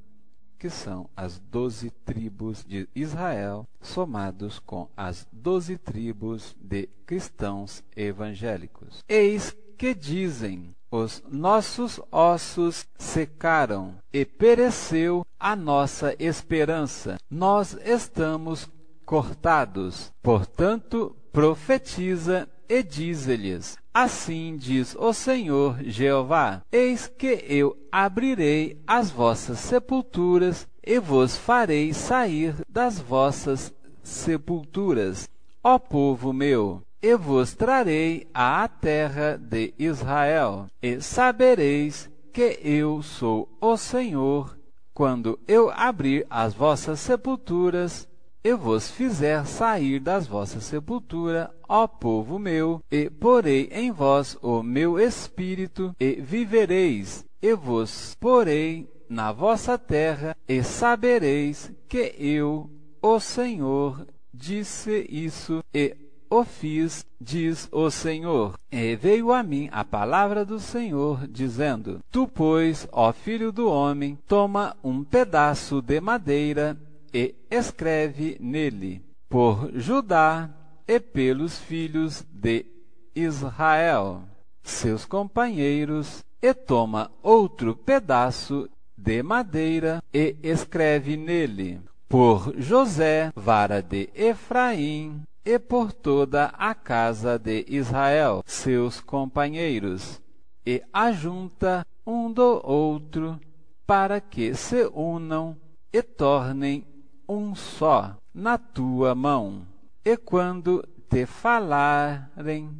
Speaker 1: que são as 12 tribos de Israel, somados com as 12 tribos de cristãos evangélicos. Eis que dizem: os nossos ossos secaram, e pereceu a nossa esperança. Nós estamos cortados. Portanto, profetiza e dize-lhes: Assim diz o Senhor Jeová: Eis que eu abrirei as vossas sepulturas, e vos farei sair das vossas sepulturas, ó povo meu, e vos trarei à terra de Israel. E sabereis que eu sou o Senhor, quando eu abrir as vossas sepulturas, e vos fizer sair das vossas sepulturas, ó povo meu, e porei em vós o meu espírito, e vivereis, e vos porei na vossa terra, e sabereis que eu, o Senhor, disse isso, e o fiz, diz o Senhor. E veio a mim a palavra do Senhor, dizendo: Tu, pois, ó filho do homem, toma um pedaço de madeira, e escreve nele, por Judá e pelos filhos de Israel, seus companheiros, e toma outro pedaço de madeira, e escreve nele, por José, vara de Efraim, e por toda a casa de Israel, seus companheiros, e ajunta um do outro, para que se unam e tornem um só na tua mão. E quando te falarem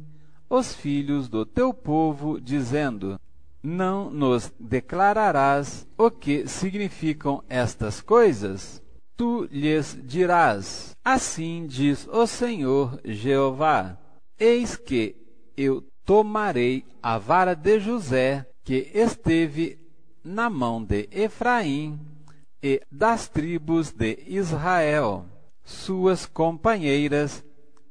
Speaker 1: os filhos do teu povo, dizendo: Não nos declararás o que significam estas coisas? Tu lhes dirás: Assim diz o Senhor Jeová: Eis que eu tomarei a vara de José, que esteve na mão de Efraim, e das tribos de Israel, suas companheiras,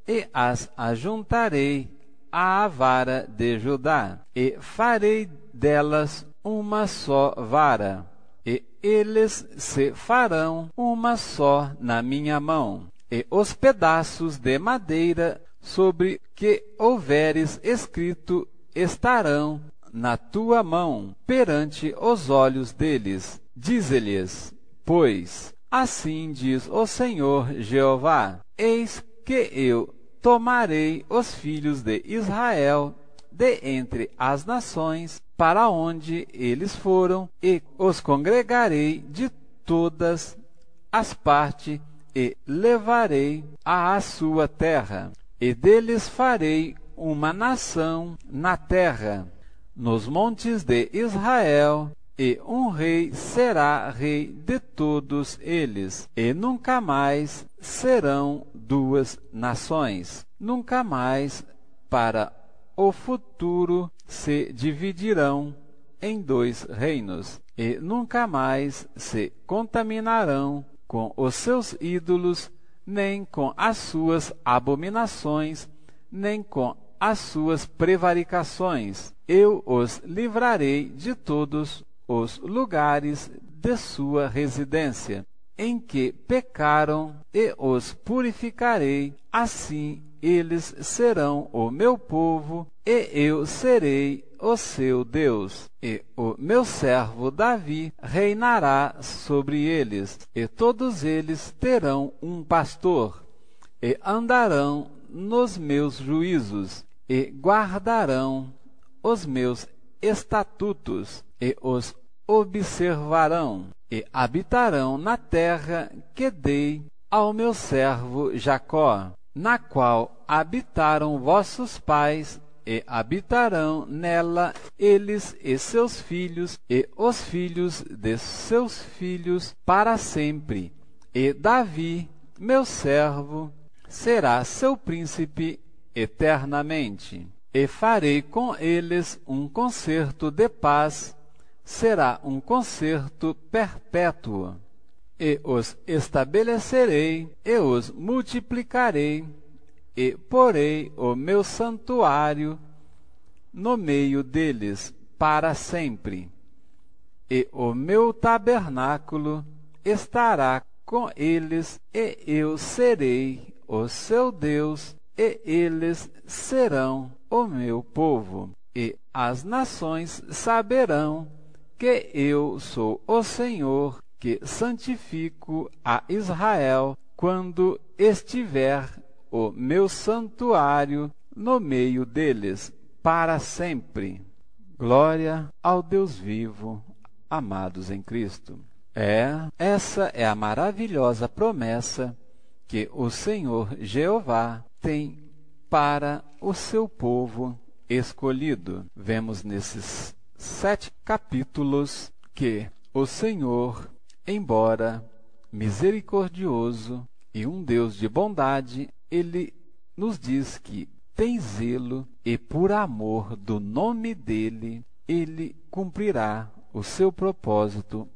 Speaker 1: e as ajuntarei à vara de Judá, e farei delas uma só vara, e eles se farão uma só na minha mão, e os pedaços de madeira sobre que houveres escrito estarão na tua mão perante os olhos deles. Dize-lhes, pois, assim diz o Senhor Jeová: Eis que eu tomarei os filhos de Israel de entre as nações para onde eles foram, e os congregarei de todas as partes, e levarei à sua terra, e deles farei uma nação na terra, nos montes de Israel, e um rei será rei de todos eles, e nunca mais serão duas nações, nunca mais para o futuro se dividirão em dois reinos, e nunca mais se contaminarão com os seus ídolos, nem com as suas abominações, nem com as suas prevaricações. Eu os livrarei de todos os lugares de sua residência, em que pecaram, e os purificarei. Assim eles serão o meu povo, e eu serei o seu Deus. E o meu servo Davi reinará sobre eles, e todos eles terão um pastor, e andarão nos meus juízos, e guardarão os meus estatutos, e os observarão, e habitarão na terra que dei ao meu servo Jacó, na qual habitaram vossos pais, e habitarão nela eles e seus filhos, e os filhos de seus filhos, para sempre. E Davi, meu servo, será seu príncipe eternamente. E farei com eles um concerto de paz, será um concerto perpétuo. E os estabelecerei, e os multiplicarei, e porei o meu santuário no meio deles para sempre. E o meu tabernáculo estará com eles, e eu serei o seu Deus, e eles serão o meu povo. E as nações saberão que eu sou o Senhor, que santifico a Israel, quando estiver o meu santuário no meio deles, para sempre. Glória ao Deus vivo, amados em Cristo. Essa é a maravilhosa promessa que o Senhor Jeová tem para o seu povo escolhido. Vemos nesses 7 capítulos que o Senhor, embora misericordioso e um Deus de bondade, ele nos diz que tem zelo e por amor do nome dele, ele cumprirá o seu propósito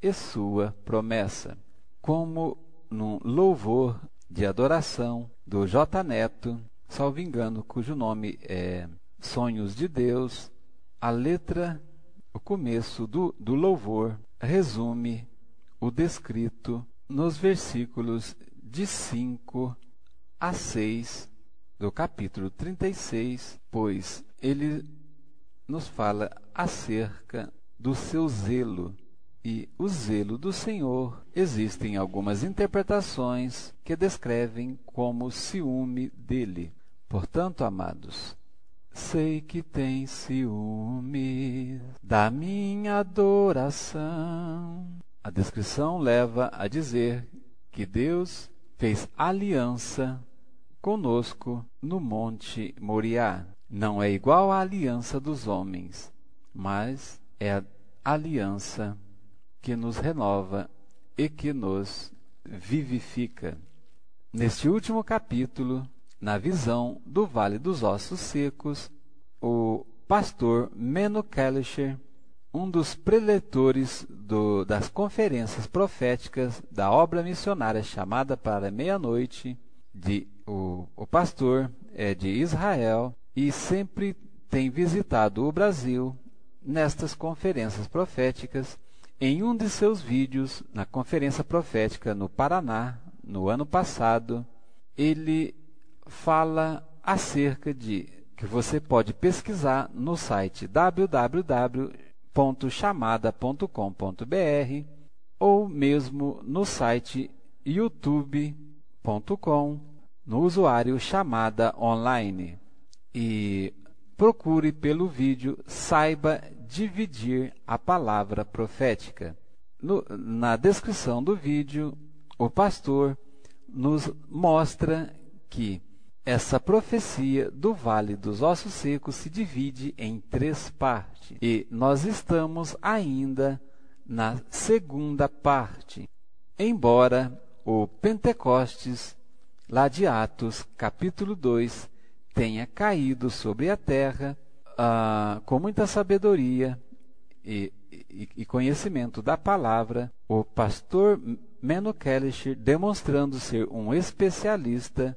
Speaker 1: e sua promessa. Como num louvor de adoração do J. Neto, salvo engano, cujo nome é Sonhos de Deus, a letra, o começo do louvor, resume o descrito nos versículos de 5 a 6 do capítulo 36, pois ele nos fala acerca do seu zelo. E o zelo do Senhor, existem algumas interpretações que descrevem como ciúme dele. Portanto, amados, sei que tem ciúme da minha adoração. A descrição leva a dizer que Deus fez aliança conosco no Monte Moriá. Não é igual à aliança dos homens, mas é a aliança que nos renova e que nos vivifica. Neste último capítulo, na visão do Vale dos Ossos Secos, o pastor Menno Kellischer, um dos preletores das conferências proféticas da obra missionária chamada para meia-noite, o pastor é de Israel e sempre tem visitado o Brasil nestas conferências proféticas. Em um de seus vídeos, na conferência profética no Paraná, no ano passado, ele fala acerca de que você pode pesquisar no site www.chamada.com.br ou mesmo no site youtube.com, no usuário Chamada Online. E procure pelo vídeo Saiba Dividir a Palavra Profética. Na descrição do vídeo, o pastor nos mostra que essa profecia do Vale dos Ossos Secos se divide em 3 partes. E nós estamos ainda na segunda parte. Embora o Pentecostes, lá de Atos, capítulo 2, tenha caído sobre a terra com muita sabedoria e conhecimento da palavra, o pastor Menno Kellischer, demonstrando ser um especialista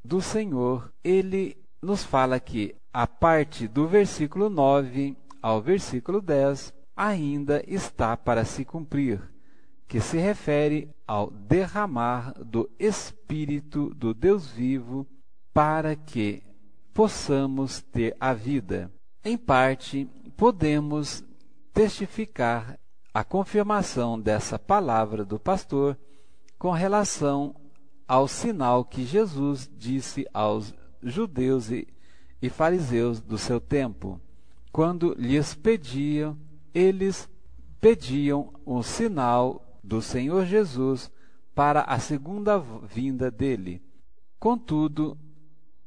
Speaker 1: do Senhor, ele nos fala que a parte do versículo 9 ao versículo 10 ainda está para se cumprir, que se refere ao derramar do Espírito do Deus vivo para que possamos ter a vida. Em parte, podemos testificar a confirmação dessa palavra do pastor com relação ao sinal que Jesus disse aos judeus e fariseus do seu tempo. Quando lhes pediam, eles pediam um sinal do Senhor Jesus para a segunda vinda dele. Contudo,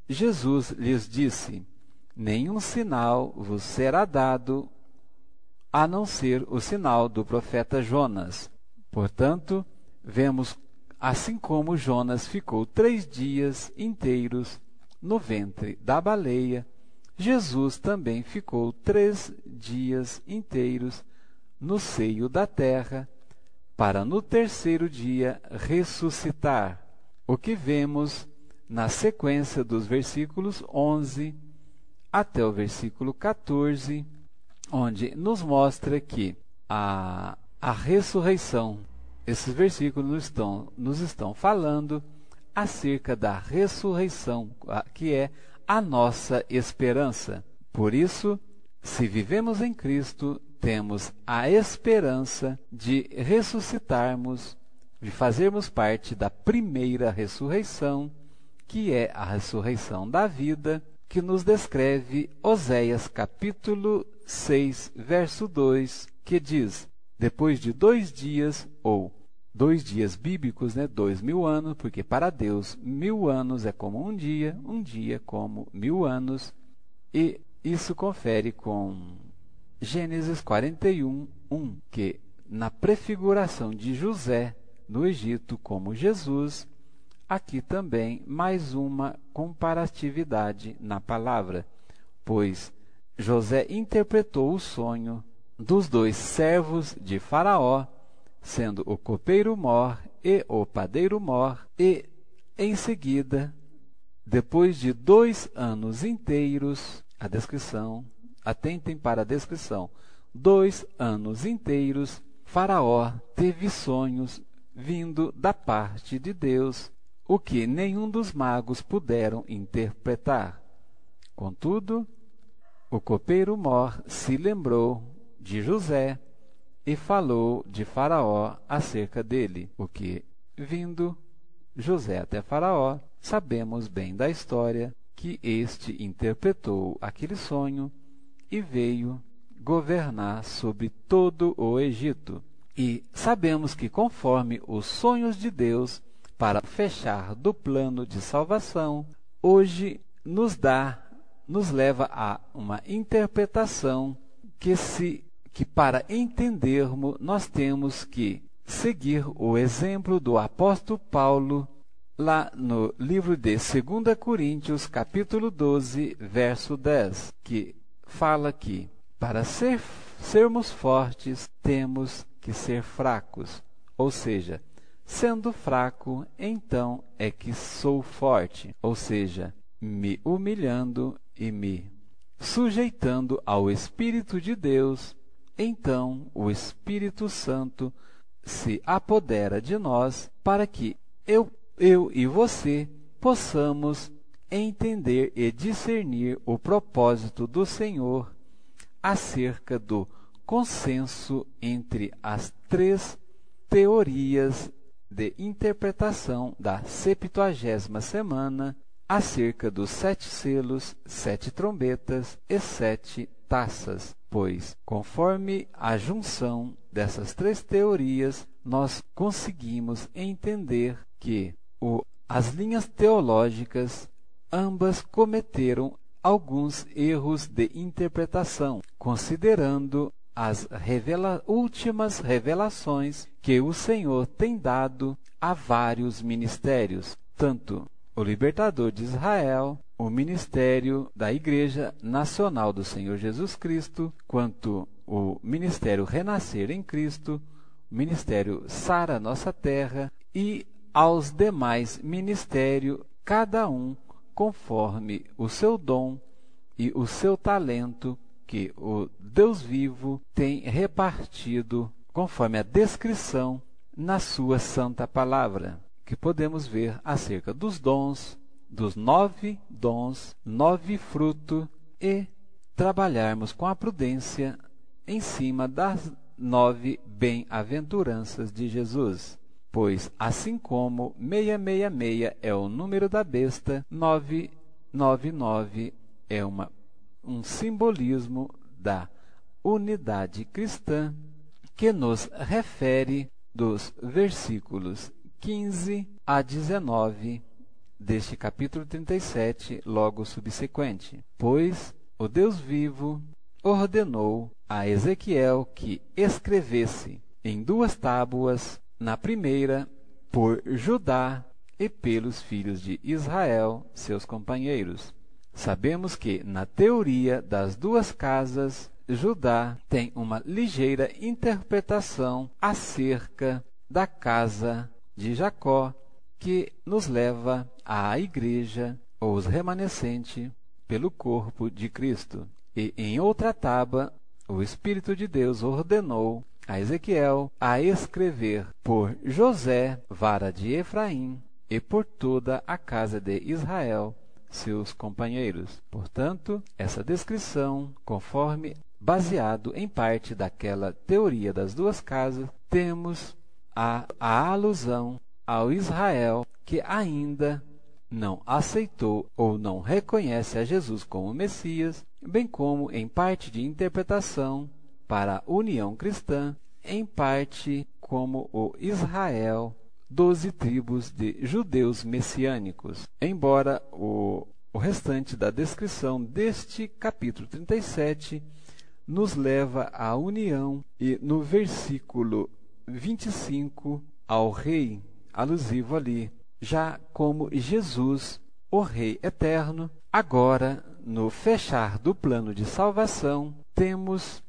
Speaker 1: Jesus lhes disse: nenhum sinal vos será dado a não ser o sinal do profeta Jonas. Portanto, vemos, assim como Jonas ficou 3 dias inteiros no ventre da baleia, Jesus também ficou 3 dias inteiros no seio da terra, para no 3º dia ressuscitar. O que vemos na sequência dos versículos 11 até o versículo 14, onde nos mostra que a ressurreição, esses versículos nos estão falando acerca da ressurreição, que é a nossa esperança. Por isso, se vivemos em Cristo, temos a esperança de ressuscitarmos, de fazermos parte da primeira ressurreição, que é a ressurreição da vida, que nos descreve Oséias capítulo 6, verso 2, que diz: depois de 2 dias, ou 2 dias bíblicos, 2000 anos, porque para Deus 1000 anos é como um dia como 1000 anos, e isso confere com Gênesis 41, 1, que na prefiguração de José no Egito como Jesus, aqui também mais uma comparatividade na palavra, pois José interpretou o sonho dos dois servos de Faraó, sendo o copeiro-mor e o padeiro-mor, e em seguida, depois de 2 anos inteiros, a descrição, atentem para a descrição, 2 anos inteiros, Faraó teve sonhos vindo da parte de Deus, o que nenhum dos magos puderam interpretar. Contudo, o copeiro-mor se lembrou de José e falou de Faraó acerca dele, o que, vindo José até Faraó, sabemos bem da história que este interpretou aquele sonho e veio governar sobre todo o Egito. E sabemos que, conforme os sonhos de Deus para fechar do plano de salvação, hoje nos leva a uma interpretação que para entendermos nós temos que seguir o exemplo do apóstolo Paulo lá no livro de 2 Coríntios, capítulo 12, verso 10, que fala que para sermos fortes temos que ser fracos, ou seja, sendo fraco, então é que sou forte, ou seja, me humilhando e me sujeitando ao Espírito de Deus, então o Espírito Santo se apodera de nós para que eu e você possamos entender e discernir o propósito do Senhor acerca do consenso entre as 3 teorias de interpretação da 70ª semana acerca dos 7 selos, 7 trombetas e 7 taças, pois, conforme a junção dessas 3 teorias, nós conseguimos entender que as linhas teológicas ambas cometeram alguns erros de interpretação, considerando as últimas revelações que o Senhor tem dado a vários ministérios, tanto o Libertador de Israel, o ministério da Igreja Nacional do Senhor Jesus Cristo, quanto o ministério Renascer em Cristo, o ministério Sara Nossa Terra e aos demais ministérios, cada um conforme o seu dom e o seu talento que o Deus vivo tem repartido conforme a descrição na sua santa palavra, que podemos ver acerca dos dons, dos 9 dons, 9 frutos, e trabalharmos com a prudência em cima das 9 bem-aventuranças de Jesus. Pois, assim como 666 é o número da besta, 999 é um simbolismo da unidade cristã, que nos refere dos versículos 15 a 19 deste capítulo 37, logo subsequente. Pois o Deus vivo ordenou a Ezequiel que escrevesse em 2 tábuas, na primeira por Judá e pelos filhos de Israel, seus companheiros. Sabemos que, na teoria das 2 casas, Judá tem uma ligeira interpretação acerca da casa de Jacó, que nos leva à igreja, ou os remanescentes, pelo corpo de Cristo. E em outra tábua, o Espírito de Deus ordenou a Ezequiel a escrever por José, vara de Efraim, e por toda a casa de Israel, seus companheiros. Portanto, essa descrição, conforme baseado em parte daquela teoria das 2 casas, temos a alusão ao Israel que ainda não aceitou ou não reconhece a Jesus como Messias, bem como em parte de interpretação para a união cristã, em parte como o Israel, 12 tribos de judeus messiânicos. Embora o restante da descrição deste capítulo 37 nos leva à união e no versículo 25 ao Rei, alusivo ali, já como Jesus, o Rei eterno. Agora, no fechar do plano de salvação, temos,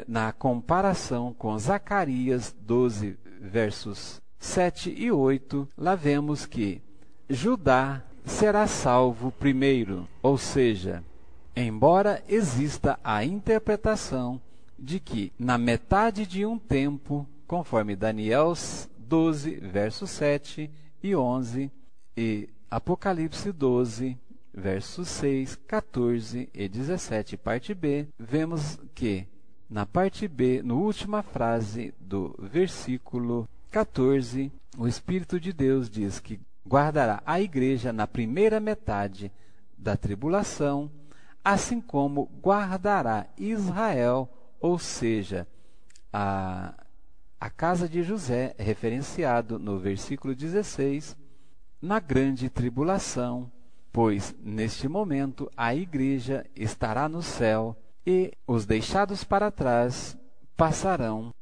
Speaker 1: na comparação com Zacarias 12, versos 7 e 8, lá vemos que Judá será salvo primeiro, ou seja, embora exista a interpretação de que na metade de um tempo, conforme Daniel 12, versos 7 e 11, e Apocalipse 12, versos 6, 14 e 17, parte B, vemos que na parte B, na última frase do versículo 14, o Espírito de Deus diz que guardará a igreja na primeira metade da tribulação, assim como guardará Israel, ou seja, a casa de José, referenciado no versículo 16, na grande tribulação, pois neste momento a igreja estará no céu e os deixados para trás passarão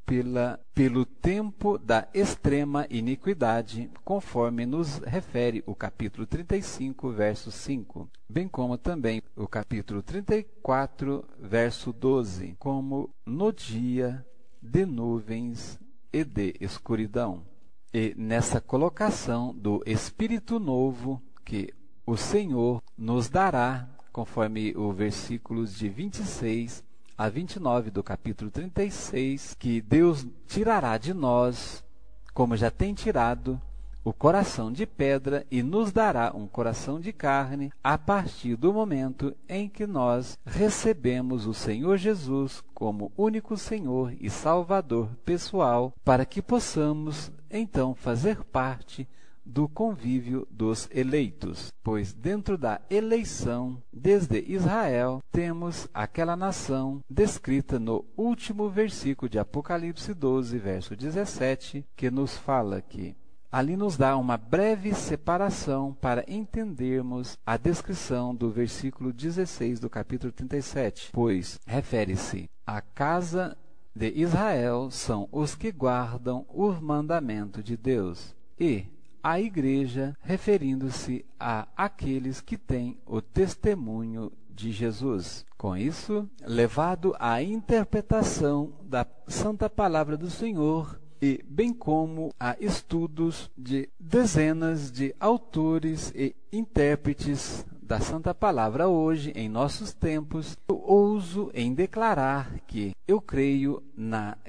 Speaker 1: pelo tempo da extrema iniquidade, conforme nos refere o capítulo 35, verso 5, bem como também o capítulo 34, verso 12, como no dia de nuvens e de escuridão. E nessa colocação do Espírito novo que o Senhor nos dará, conforme os versículos de 26 a 29 do capítulo 36, que Deus tirará de nós, como já tem tirado, o coração de pedra e nos dará um coração de carne a partir do momento em que nós recebemos o Senhor Jesus como único Senhor e Salvador pessoal, para que possamos então fazer parte do convívio dos eleitos, pois dentro da eleição, desde Israel, temos aquela nação descrita no último versículo de Apocalipse 12, verso 17, que nos fala que ali nos dá uma breve separação para entendermos a descrição do versículo 16 do capítulo 37, pois refere-se à casa de Israel são os que guardam o mandamento de Deus, e a igreja, referindo-se a aqueles que têm o testemunho de Jesus. Com isso, levado à interpretação da Santa Palavra do Senhor, e bem como a estudos de dezenas de autores e intérpretes da Santa Palavra hoje, em nossos tempos, eu ouso em declarar que eu creio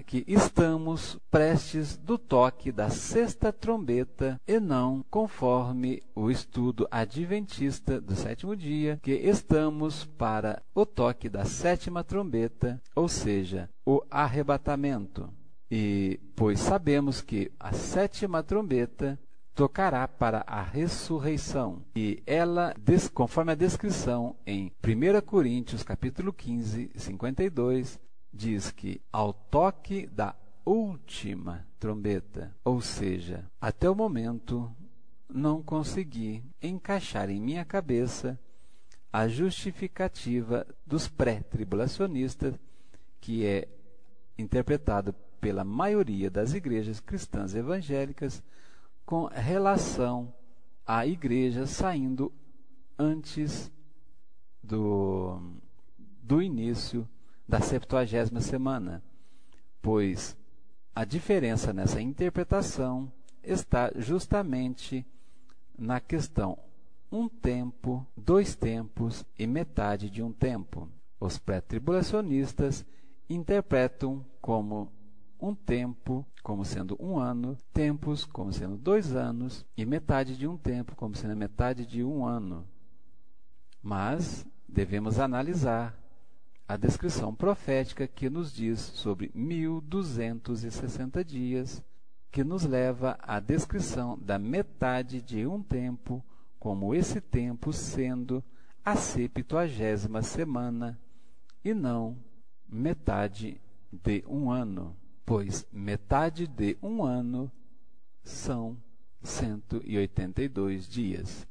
Speaker 1: que estamos prestes do toque da sexta trombeta e não conforme o estudo adventista do sétimo dia, que estamos para o toque da sétima trombeta, ou seja, o arrebatamento. E pois sabemos que a sétima trombeta tocará para a ressurreição. E ela, conforme a descrição em 1 Coríntios capítulo 15, 52, diz que ao toque da última trombeta, ou seja, até o momento não consegui encaixar em minha cabeça a justificativa dos pré-tribulacionistas, que é interpretado pela maioria das igrejas cristãs evangélicas, com relação à igreja saindo antes do início da 70ª semana, pois a diferença nessa interpretação está justamente na questão um tempo, dois tempos e metade de um tempo. Os pré-tribulacionistas interpretam como um tempo como sendo um ano, tempos como sendo 2 anos e metade de um tempo como sendo metade de um ano. Mas devemos analisar a descrição profética que nos diz sobre 1260 dias, que nos leva à descrição da metade de um tempo, como esse tempo sendo a 70ª semana e não metade de um ano, pois metade de um ano são 182 dias.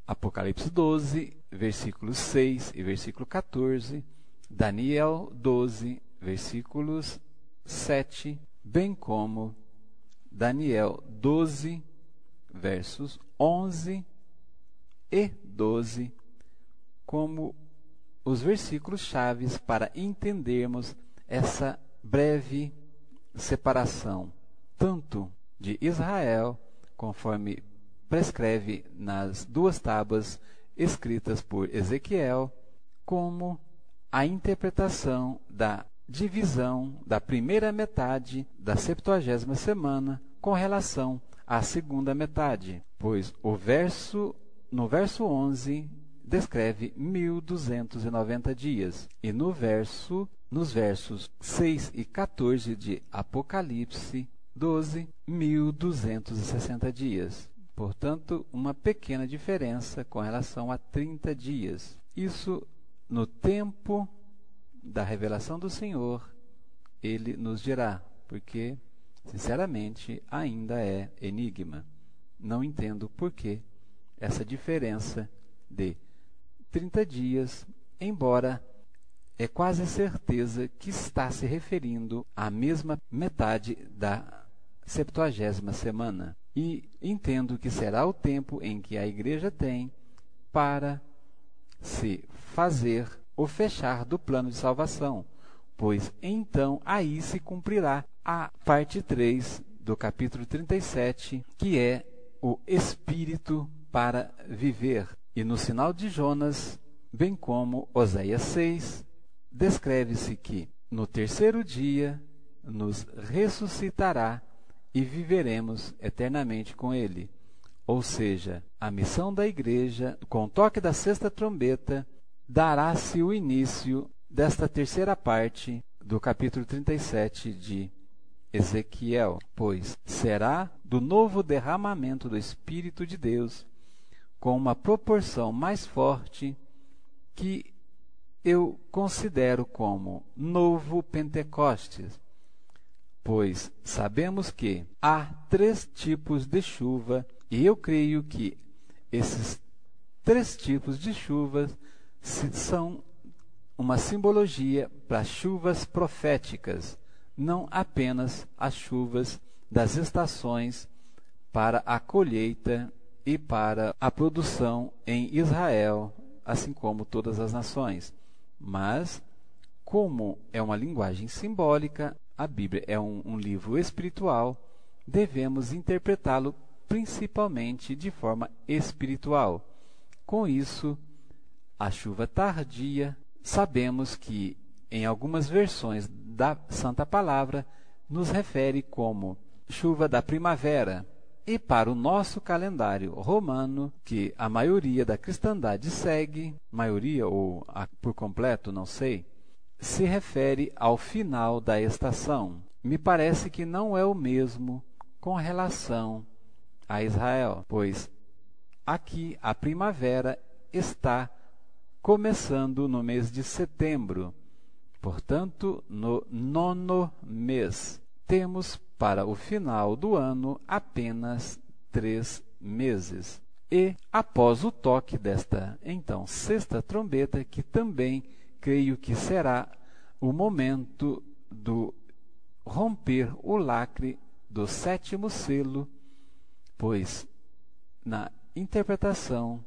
Speaker 1: Apocalipse 12, versículos 6 e versículo 14, Daniel 12, versículos 7, bem como Daniel 12, versos 11 e 12, como os versículos chaves para entendermos essa breve separação, tanto de Israel, conforme prescreve nas 2 tábuas escritas por Ezequiel, como a interpretação da divisão da primeira metade da 70ª semana com relação à segunda metade, pois no verso 11 descreve 1290 dias, e nos versos 6 e 14 de Apocalipse 12, 1260 dias. Portanto, uma pequena diferença com relação a 30 dias. Isso, no tempo da revelação do Senhor, Ele nos dirá, porque, sinceramente, ainda é enigma. Não entendo por que essa diferença de 30 dias, embora é quase certeza que está se referindo à mesma metade da 70ª semana. E entendo que será o tempo em que a igreja tem para se fazer o fechar do plano de salvação, pois então aí se cumprirá a parte 3 do capítulo 37, que é o Espírito para viver. E no sinal de Jonas, bem como Oséias 6, descreve-se que no terceiro dia nos ressuscitará e viveremos eternamente com Ele. Ou seja, a missão da igreja, com o toque da 6ª trombeta, dará-se o início desta terceira parte do capítulo 37 de Ezequiel, pois será do novo derramamento do Espírito de Deus, com uma proporção mais forte, que eu considero como novo Pentecostes, pois sabemos que há 3 tipos de chuva, e eu creio que esses 3 tipos de chuvas são uma simbologia para chuvas proféticas, não apenas as chuvas das estações para a colheita e para a produção em Israel, assim como todas as nações. Mas, como é uma linguagem simbólica, a Bíblia é um livro espiritual, devemos interpretá-lo principalmente de forma espiritual. Com isso, a chuva tardia, sabemos que em algumas versões da Santa Palavra nos refere como chuva da primavera. E para o nosso calendário romano, que a maioria da cristandade segue, maioria ou por completo, não sei, se refere ao final da estação. Me parece que não é o mesmo com relação a Israel, pois aqui a primavera está começando no mês de setembro. Portanto, no 9º mês, temos para o final do ano apenas 3 meses. E após o toque desta, então, 6ª trombeta, que também creio que será o momento do romper o lacre do 7º selo, pois na interpretação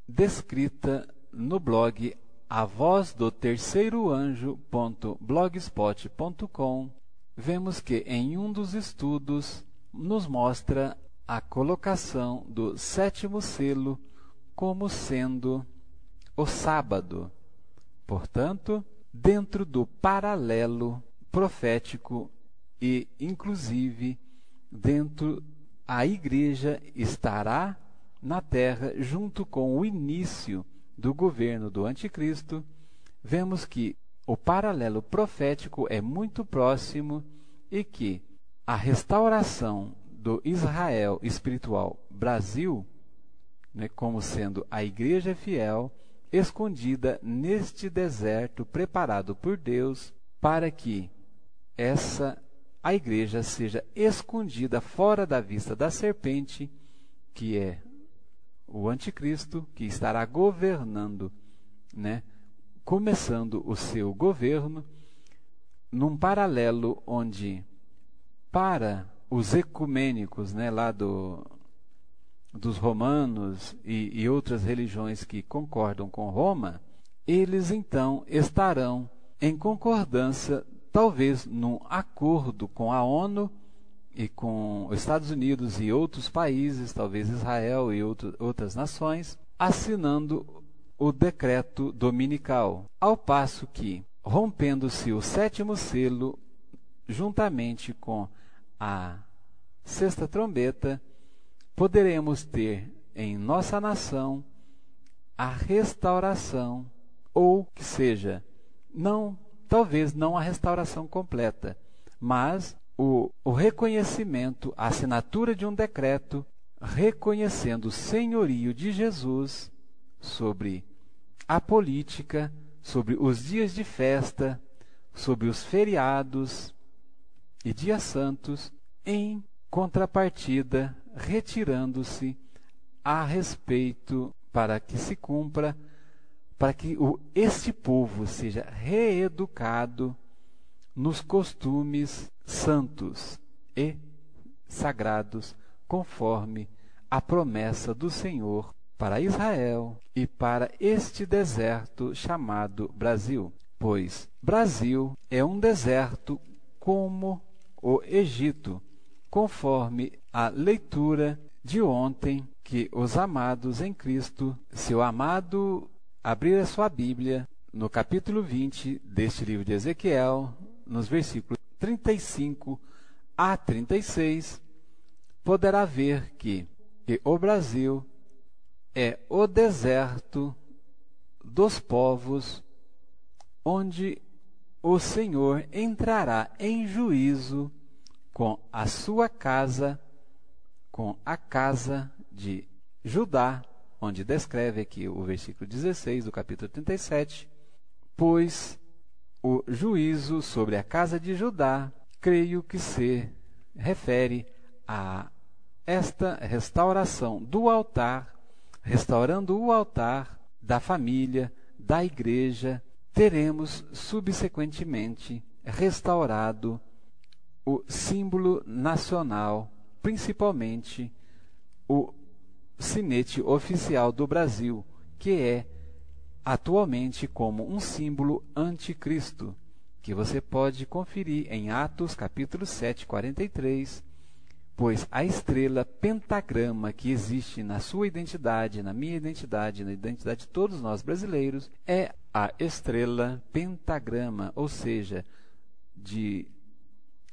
Speaker 1: descrita no blog A Voz do Terceiro Anjo.blogspot.com, vemos que em um dos estudos nos mostra a colocação do 7º selo como sendo o sábado. Portanto, dentro do paralelo profético e, inclusive, a igreja estará na terra junto com o início do governo do Anticristo, vemos que o paralelo profético é muito próximo e que a restauração do Israel espiritual Brasil, como sendo a igreja fiel, escondida neste deserto preparado por Deus, para que a igreja seja escondida fora da vista da serpente, que é o Anticristo, que estará governando, começando o seu governo num paralelo onde, para os ecumênicos, né, lá dos romanos e outras religiões que concordam com Roma, eles então estarão em concordância, talvez num acordo com a ONU e com os Estados Unidos e outros países, talvez Israel e outras nações, assinando o decreto dominical, ao passo que, rompendo-se o sétimo selo, juntamente com a sexta trombeta, poderemos ter em nossa nação a restauração, ou que seja, talvez não a restauração completa, mas o reconhecimento, a assinatura de um decreto reconhecendo o senhorio de Jesus sobre a política, sobre os dias de festa, sobre os feriados e dias santos, em contrapartida, retirando-se a respeito para que se cumpra, para que este povo seja reeducado nos costumes santos e sagrados, conforme a promessa do Senhor para Israel e para este deserto chamado Brasil. Pois Brasil é um deserto como o Egito, conforme a leitura de ontem, que os amados em Cristo, se o amado abrir a sua Bíblia, no capítulo 20 deste livro de Ezequiel, nos versículos 35 a 36, poderá ver que o Brasil é o deserto dos povos onde o Senhor entrará em juízo com a sua casa, com a casa de Judá, onde descreve aqui o versículo 16 do capítulo 37, pois o juízo sobre a casa de Judá, creio que se refere a esta restauração do altar, restaurando o altar da família, da igreja, teremos subsequentemente restaurado o símbolo nacional, principalmente o sinete oficial do Brasil, que é atualmente como um símbolo anticristo, que você pode conferir em Atos capítulo 7, 43, pois a estrela pentagrama que existe na sua identidade, na minha identidade, na identidade de todos nós brasileiros, é a estrela pentagrama, ou seja, de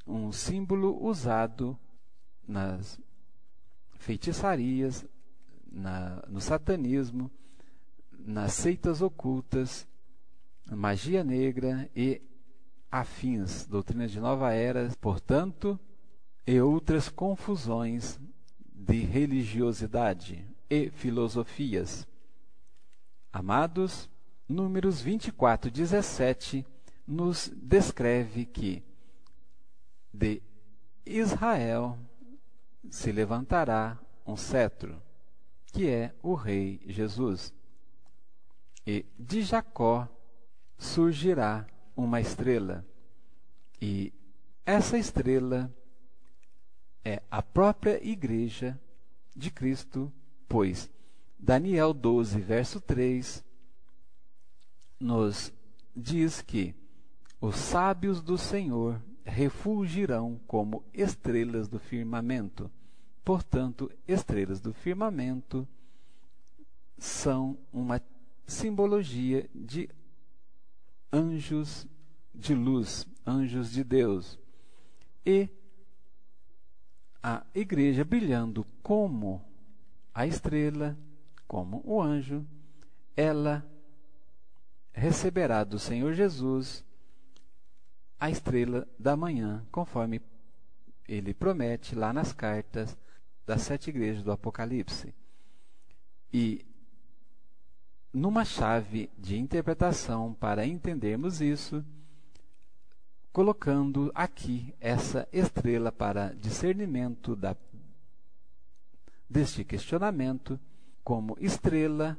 Speaker 1: um símbolo usado nas feitiçarias, no satanismo, nas seitas ocultas, magia negra e afins, doutrinas de nova era, portanto, e outras confusões de religiosidade e filosofias. Amados, Números 24, 17 nos descreve que de Israel se levantará um cetro, que é o Rei Jesus, e de Jacó surgirá uma estrela, e essa estrela é a própria Igreja de Cristo, pois Daniel 12, verso 3, nos diz que os sábios do Senhor refulgirão como estrelas do firmamento. Portanto, estrelas do firmamento são uma simbologia de anjos de luz, anjos de Deus. E a igreja brilhando como a estrela, como o anjo, ela receberá do Senhor Jesus a estrela da manhã, conforme ele promete lá nas cartas das 7 igrejas do Apocalipse. E numa chave de interpretação para entendermos isso, colocando aqui essa estrela para discernimento deste questionamento, como estrela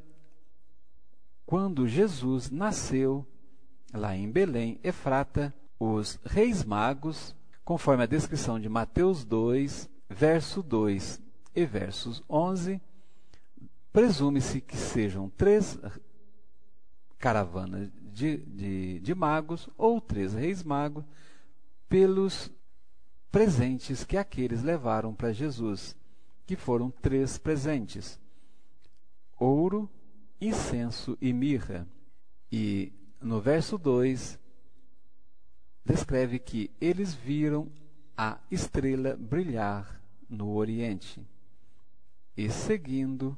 Speaker 1: quando Jesus nasceu, lá em Belém, Efrata, os reis magos, conforme a descrição de Mateus 2, verso 2 e versos 11, presume-se que sejam 3 caravanas de magos ou 3 reis magos, pelos presentes que aqueles levaram para Jesus, que foram 3 presentes: ouro, incenso e mirra. E no verso 2 descreve que eles viram a estrela brilhar no Oriente e, seguindo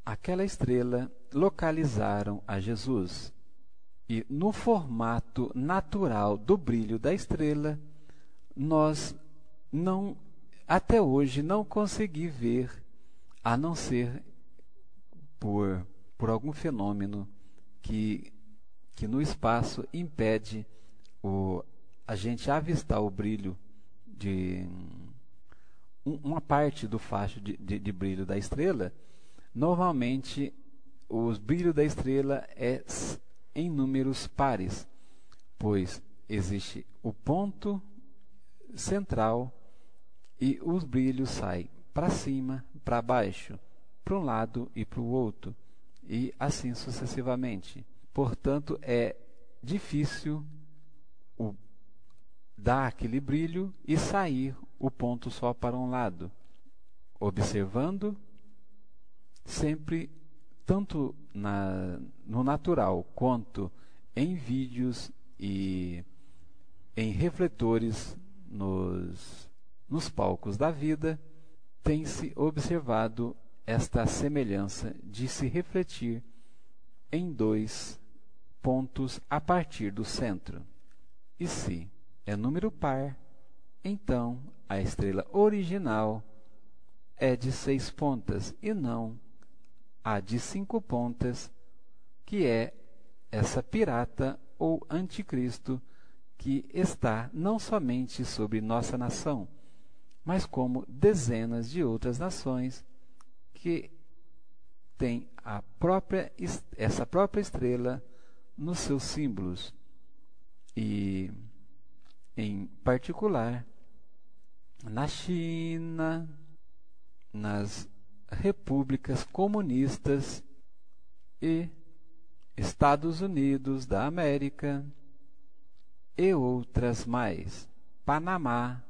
Speaker 1: aquela estrela, localizaram a Jesus. E no formato natural do brilho da estrela, nós até hoje não consegui ver, a não ser por algum fenômeno que no espaço impede a gente avistar o brilho de uma parte do facho de brilho da estrela. Normalmente, o brilho da estrela é em números pares, pois existe o ponto central e os brilhos saem para cima, para baixo, para um lado e para o outro, e assim sucessivamente. Portanto, é difícil dar aquele brilho e sair o ponto só para um lado. Observando sempre, tanto no natural quanto em vídeos e em refletores nos palcos da vida, tem-se observado esta semelhança de se refletir em 2 pontos a partir do centro. E se é número par, então a estrela original é de 6 pontas e não a de 5 pontas, que é essa pirata ou anticristo que está não somente sobre nossa nação, mas como dezenas de outras nações que têm essa própria estrela nos seus símbolos. E, em particular, na China, nas repúblicas comunistas e Estados Unidos da América e outras mais, Panamá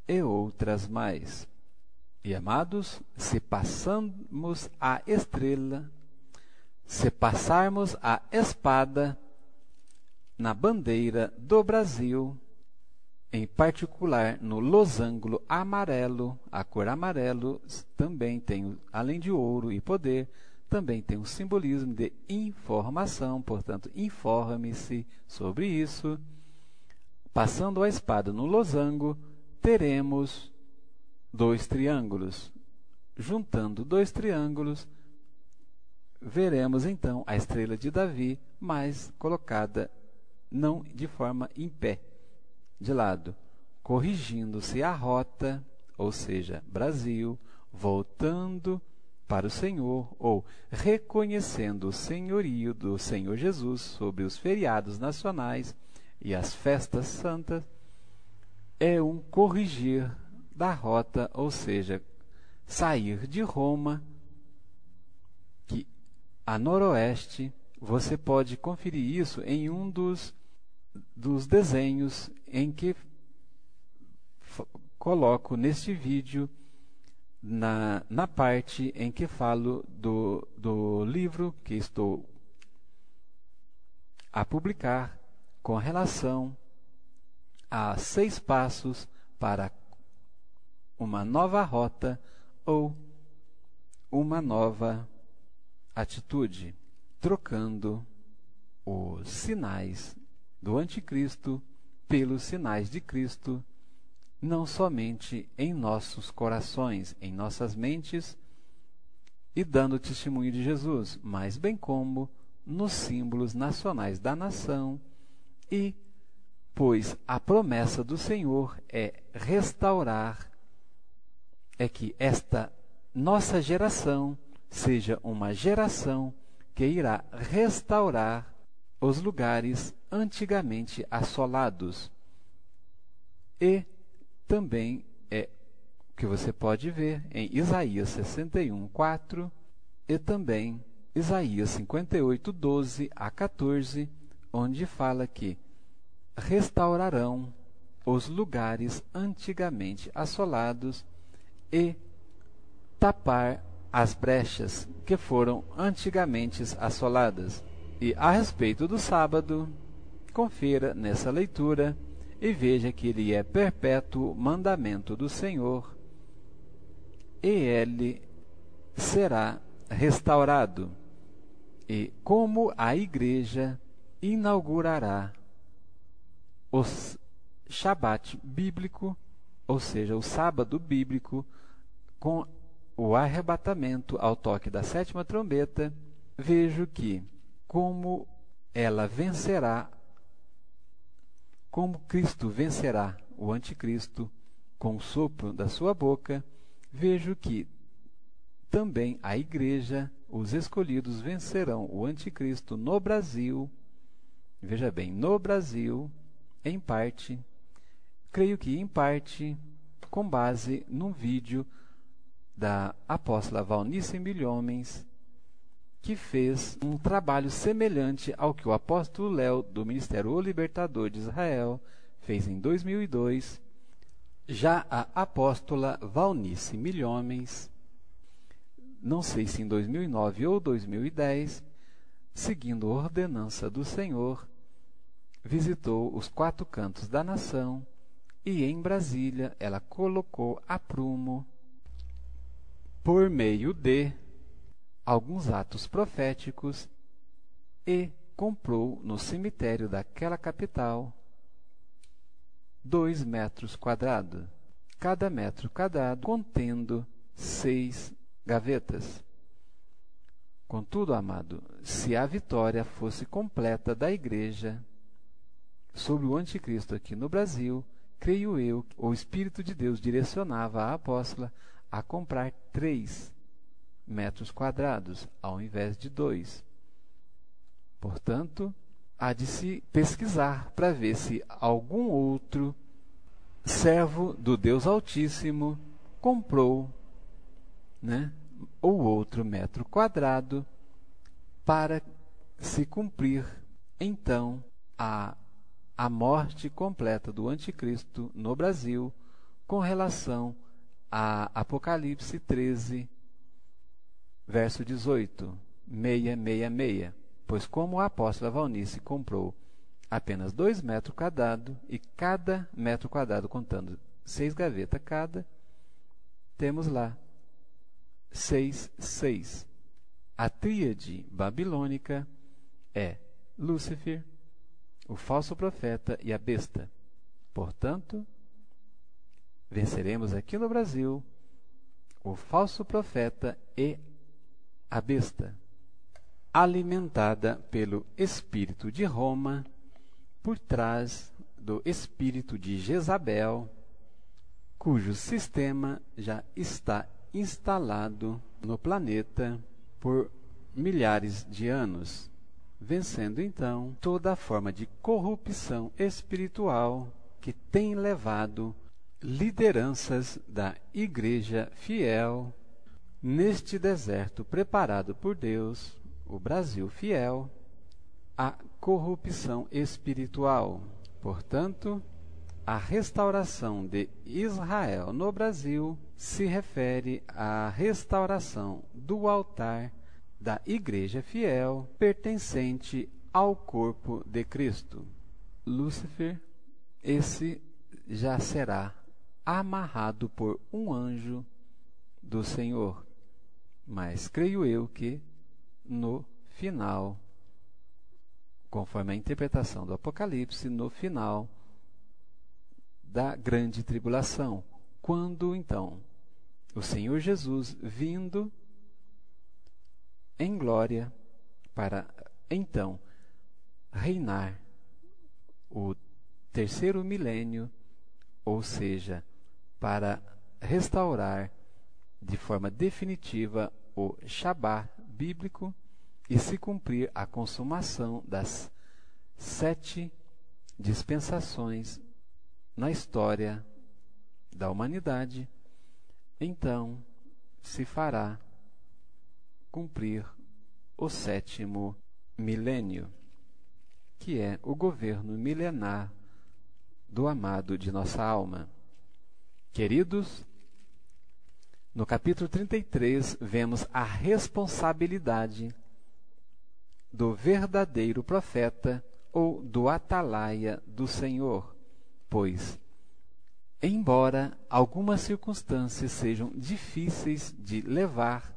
Speaker 1: e outras mais. E, amados, se passarmos a espada na bandeira do Brasil, em particular no losango amarelo, a cor amarelo também tem, além de ouro e poder, também tem um simbolismo de informação, portanto, informe-se sobre isso. Passando a espada no losango, teremos 2 triângulos. Juntando 2 triângulos, veremos então a estrela de Davi, mas colocada não de forma em pé, de lado, corrigindo-se a rota, ou seja, Brasil, voltando para o Senhor, ou reconhecendo o senhorio do Senhor Jesus sobre os feriados nacionais e as festas santas, é um corrigir da rota, ou seja, sair de Roma, que a noroeste. Você pode conferir isso em um dos desenhos em que coloco neste vídeo, na parte em que falo do livro que estou a publicar com relação a 6 passos para uma nova rota ou uma nova atitude, trocando os sinais do anticristo pelos sinais de Cristo, não somente em nossos corações, em nossas mentes, e dando testemunho de Jesus, mas bem como nos símbolos nacionais da nação. E pois a promessa do Senhor é restaurar, é que esta nossa geração seja uma geração que irá restaurar os lugares antigamente assolados. E também é que você pode ver em Isaías 61:4 e também Isaías 58:12 a 14, onde fala que restaurarão os lugares antigamente assolados e tapar as brechas que foram antigamente assoladas. E a respeito do sábado, confira nessa leitura e veja que ele é perpétuo mandamento do Senhor, e ele será restaurado. E como a igreja inaugurará o Shabat bíblico, ou seja, o sábado bíblico, com o arrebatamento ao toque da sétima trombeta, vejo que como ela vencerá, como Cristo vencerá o anticristo com o sopro da sua boca, vejo que também a igreja, os escolhidos, vencerão o anticristo no Brasil. Veja bem, no Brasil, em parte, creio que em parte, com base num vídeo da apóstola Valnice Milhomens, que fez um trabalho semelhante ao que o apóstolo Léo, do Ministério O Libertador de Israel, fez em 2002. Já a apóstola Valnice Milhomens, não sei se em 2009 ou 2010, seguindo a ordenança do Senhor, visitou os 4 cantos da nação e em Brasília ela colocou a prumo, por meio de alguns atos proféticos, e comprou no cemitério daquela capital 2 metros quadrados, cada metro quadrado contendo 6 gavetas. Contudo, amado, se a vitória fosse completa da igreja sobre o anticristo aqui no Brasil, creio eu que o Espírito de Deus direcionava a apóstola a comprar 3 metros quadrados, ao invés de 2. Portanto, há de se pesquisar para ver se algum outro servo do Deus Altíssimo comprou, o outro metro quadrado para se cumprir, então, a morte completa do anticristo no Brasil, com relação a Apocalipse 13, verso 18, 666. Pois como a apóstola Valnice comprou apenas 2 metros quadrados, e cada metro quadrado contando 6 gavetas cada, temos lá 6, 6. A tríade babilônica é Lúcifer, o falso profeta e a besta. Portanto, venceremos aqui no Brasil o falso profeta e a besta, alimentada pelo espírito de Roma, por trás do espírito de Jezabel, cujo sistema já está instalado no planeta por milhares de anos, vencendo então toda a forma de corrupção espiritual que tem levado lideranças da Igreja fiel neste deserto preparado por Deus, o Brasil fiel, à corrupção espiritual. Portanto, a restauração de Israel no Brasil se refere à restauração do altar da Igreja fiel pertencente ao corpo de Cristo. Lúcifer, esse já será amarrado por um anjo do Senhor. Mas creio eu que no final, conforme a interpretação do Apocalipse, no final da grande tribulação, quando então o Senhor Jesus vindo em glória para então reinar o 3º milênio, ou seja, para restaurar de forma definitiva o Shabá bíblico e se cumprir a consumação das 7 dispensações na história da humanidade, então se fará cumprir o 7º milênio, que é o governo milenar do amado de nossa alma. Queridos, no capítulo 33 vemos a responsabilidade do verdadeiro profeta ou do atalaia do Senhor, pois, embora algumas circunstâncias sejam difíceis de levar,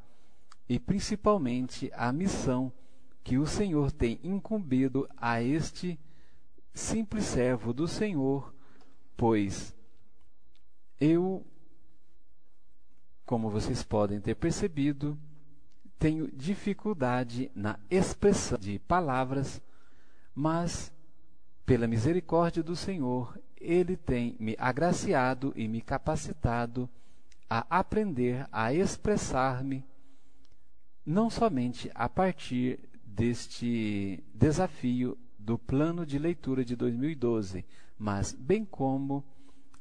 Speaker 1: e principalmente a missão que o Senhor tem incumbido a este simples servo do Senhor, pois eu, como vocês podem ter percebido, tenho dificuldade na expressão de palavras, mas, pela misericórdia do Senhor, Ele tem me agraciado e me capacitado a aprender a expressar-me, não somente a partir deste desafio do plano de leitura de 2012, mas bem como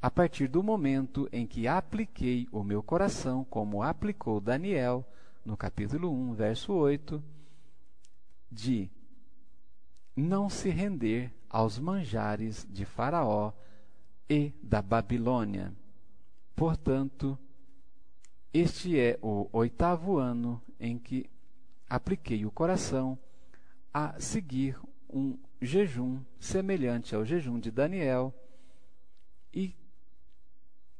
Speaker 1: a partir do momento em que apliquei o meu coração, como aplicou Daniel, no capítulo 1, verso 8, de não se render aos manjares de Faraó e da Babilônia. Portanto, este é o 8º ano em que apliquei o coração a seguir um jejum semelhante ao jejum de Daniel, e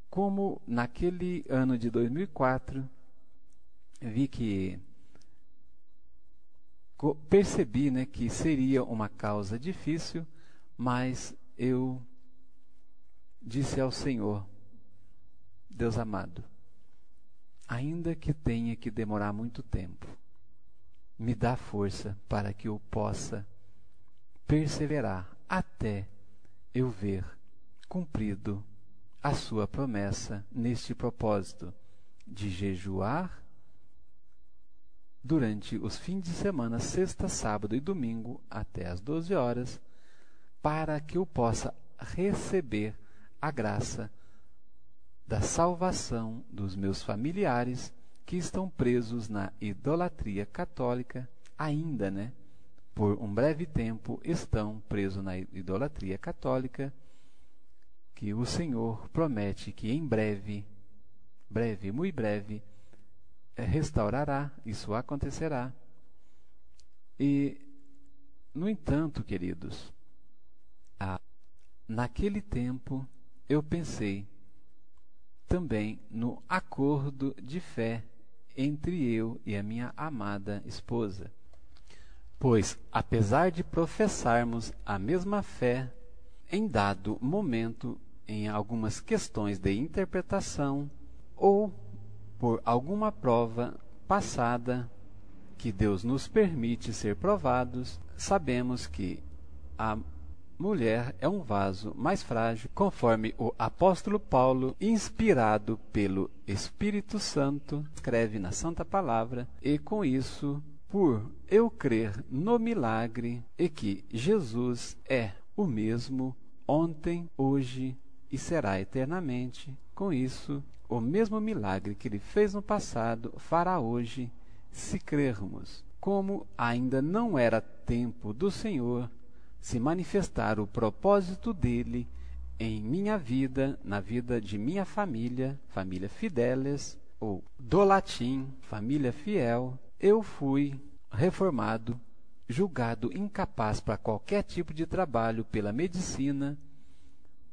Speaker 1: como naquele ano de 2004 vi que percebi, que seria uma causa difícil, mas eu disse ao Senhor: Deus amado, ainda que tenha que demorar muito tempo, me dá força para que eu possa perseverar até eu ver cumprido a sua promessa neste propósito de jejuar durante os fins de semana, sexta, sábado e domingo, até às 12 horas, para que eu possa receber a graça da salvação dos meus familiares que estão presos na idolatria católica, ainda, por um breve tempo estão presos na idolatria católica, que o Senhor promete que em breve, muito breve, restaurará, isso acontecerá. E, no entanto, queridos, naquele tempo eu pensei também no acordo de fé entre eu e a minha amada esposa. Pois, apesar de professarmos a mesma fé, em dado momento, em algumas questões de interpretação ou por alguma prova passada que Deus nos permite ser provados, sabemos que a mulher é um vaso mais frágil, conforme o apóstolo Paulo, inspirado pelo Espírito Santo, escreve na Santa Palavra, e com isso, por eu crer no milagre e que Jesus é o mesmo ontem, hoje e será eternamente, com isso, o mesmo milagre que ele fez no passado fará hoje, se crermos. Como ainda não era tempo do Senhor se manifestar o propósito dele em minha vida, na vida de minha família, família Fidelis, ou do latim, família fiel, eu fui reformado, julgado incapaz para qualquer tipo de trabalho pela medicina,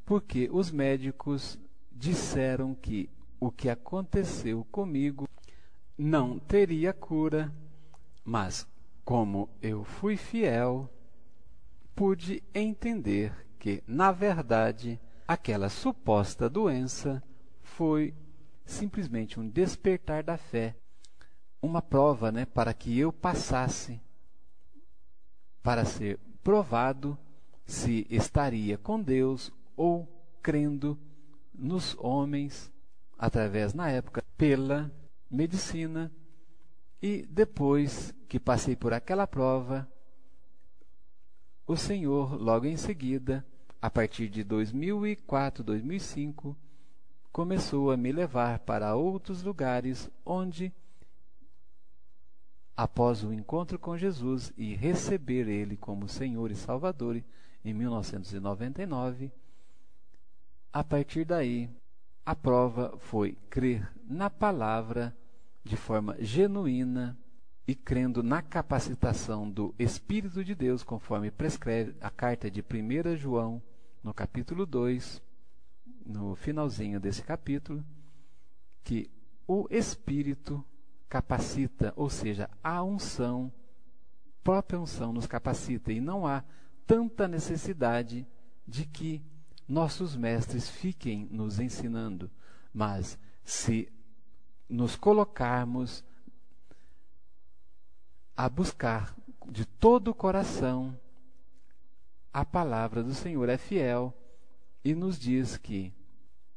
Speaker 1: porque os médicos disseram que o que aconteceu comigo não teria cura, mas como eu fui fiel, pude entender que, na verdade, aquela suposta doença foi simplesmente um despertar da fé, uma prova, para que eu passasse, para ser provado se estaria com Deus ou crendo nos homens, através, na época, pela medicina, E depois que passei por aquela prova, o Senhor, logo em seguida, a partir de 2004, 2005, começou a me levar para outros lugares onde, após o encontro com Jesus e receber Ele como Senhor e Salvador em 1999, a partir daí, a prova foi crer na palavra de forma genuína e crendo na capacitação do Espírito de Deus, conforme prescreve a carta de 1 João, no capítulo 2, no finalzinho desse capítulo, que o Espírito capacita, ou seja, a unção, própria unção nos capacita, e não há tanta necessidade de que nossos mestres fiquem nos ensinando, mas se nos colocarmos a buscar de todo o coração, a palavra do Senhor é fiel e nos diz que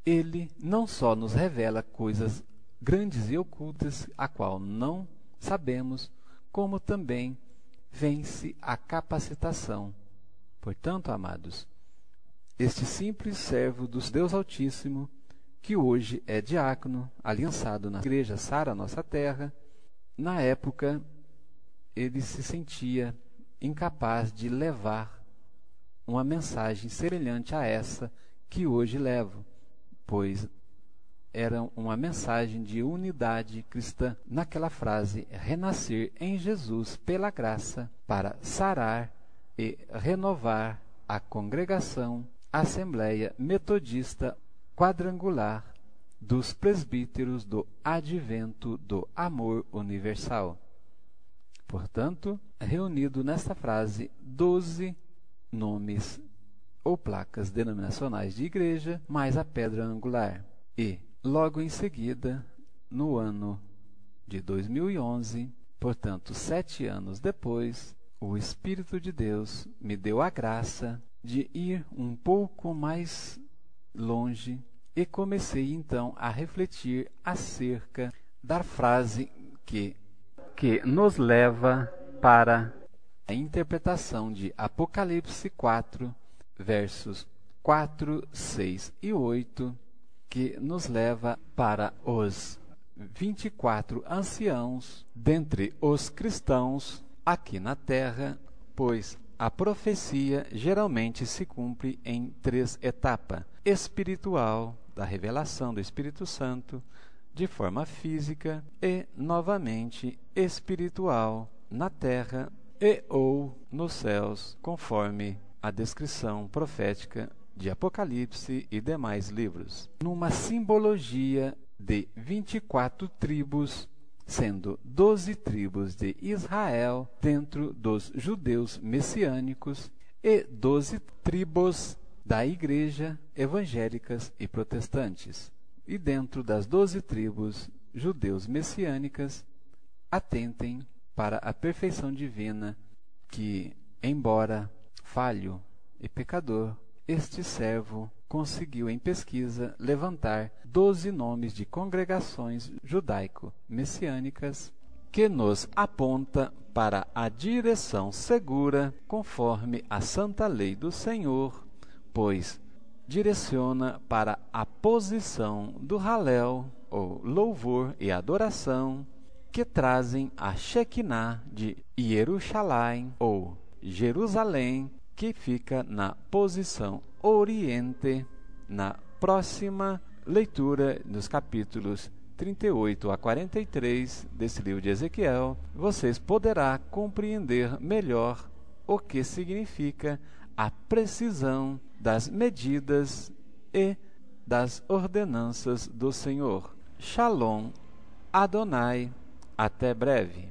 Speaker 1: Ele não só nos revela coisas grandes e ocultas, a qual não sabemos, como também vence a capacitação. Portanto, amados, este simples servo do Deus Altíssimo, que hoje é diácono, aliançado na igreja Sara Nossa Terra, na época ele se sentia incapaz de levar uma mensagem semelhante a essa que hoje levo, pois era uma mensagem de unidade cristã. Naquela frase, renascer em Jesus pela graça para sarar e renovar a congregação, Assembleia Metodista Quadrangular dos Presbíteros do Advento do Amor Universal. Portanto, reunido nesta frase 12 nomes ou placas denominacionais de igreja, mais a pedra angular. E, logo em seguida, no ano de 2011, portanto, 7 anos depois, o Espírito de Deus me deu a graça de ir um pouco mais longe e comecei então a refletir acerca da frase que nos leva para a interpretação de Apocalipse 4, versos 4, 6 e 8, que nos leva para os 24 anciãos dentre os cristãos aqui na terra, pois a profecia geralmente se cumpre em 3 etapas: espiritual, da revelação do Espírito Santo, de forma física e, novamente, espiritual na terra e ou nos céus, conforme a descrição profética de Apocalipse e demais livros. Numa simbologia de 24 tribos, sendo 12 tribos de Israel dentro dos judeus messiânicos e 12 tribos da igreja evangélicas e protestantes. E dentro das 12 tribos judeus messiânicas, atentem para a perfeição divina que, embora falho e pecador, este servo conseguiu em pesquisa levantar 12 nomes de congregações judaico-messiânicas que nos aponta para a direção segura conforme a santa lei do Senhor, pois direciona para a posição do Halel, ou louvor e adoração, que trazem a Shekinah de Jerusalém, ou Jerusalém, que fica na posição oriente. Na próxima leitura, nos capítulos 38 a 43 desse livro de Ezequiel, vocês poderão compreender melhor o que significa a precisão das medidas e das ordenanças do Senhor. Shalom, Adonai, até breve.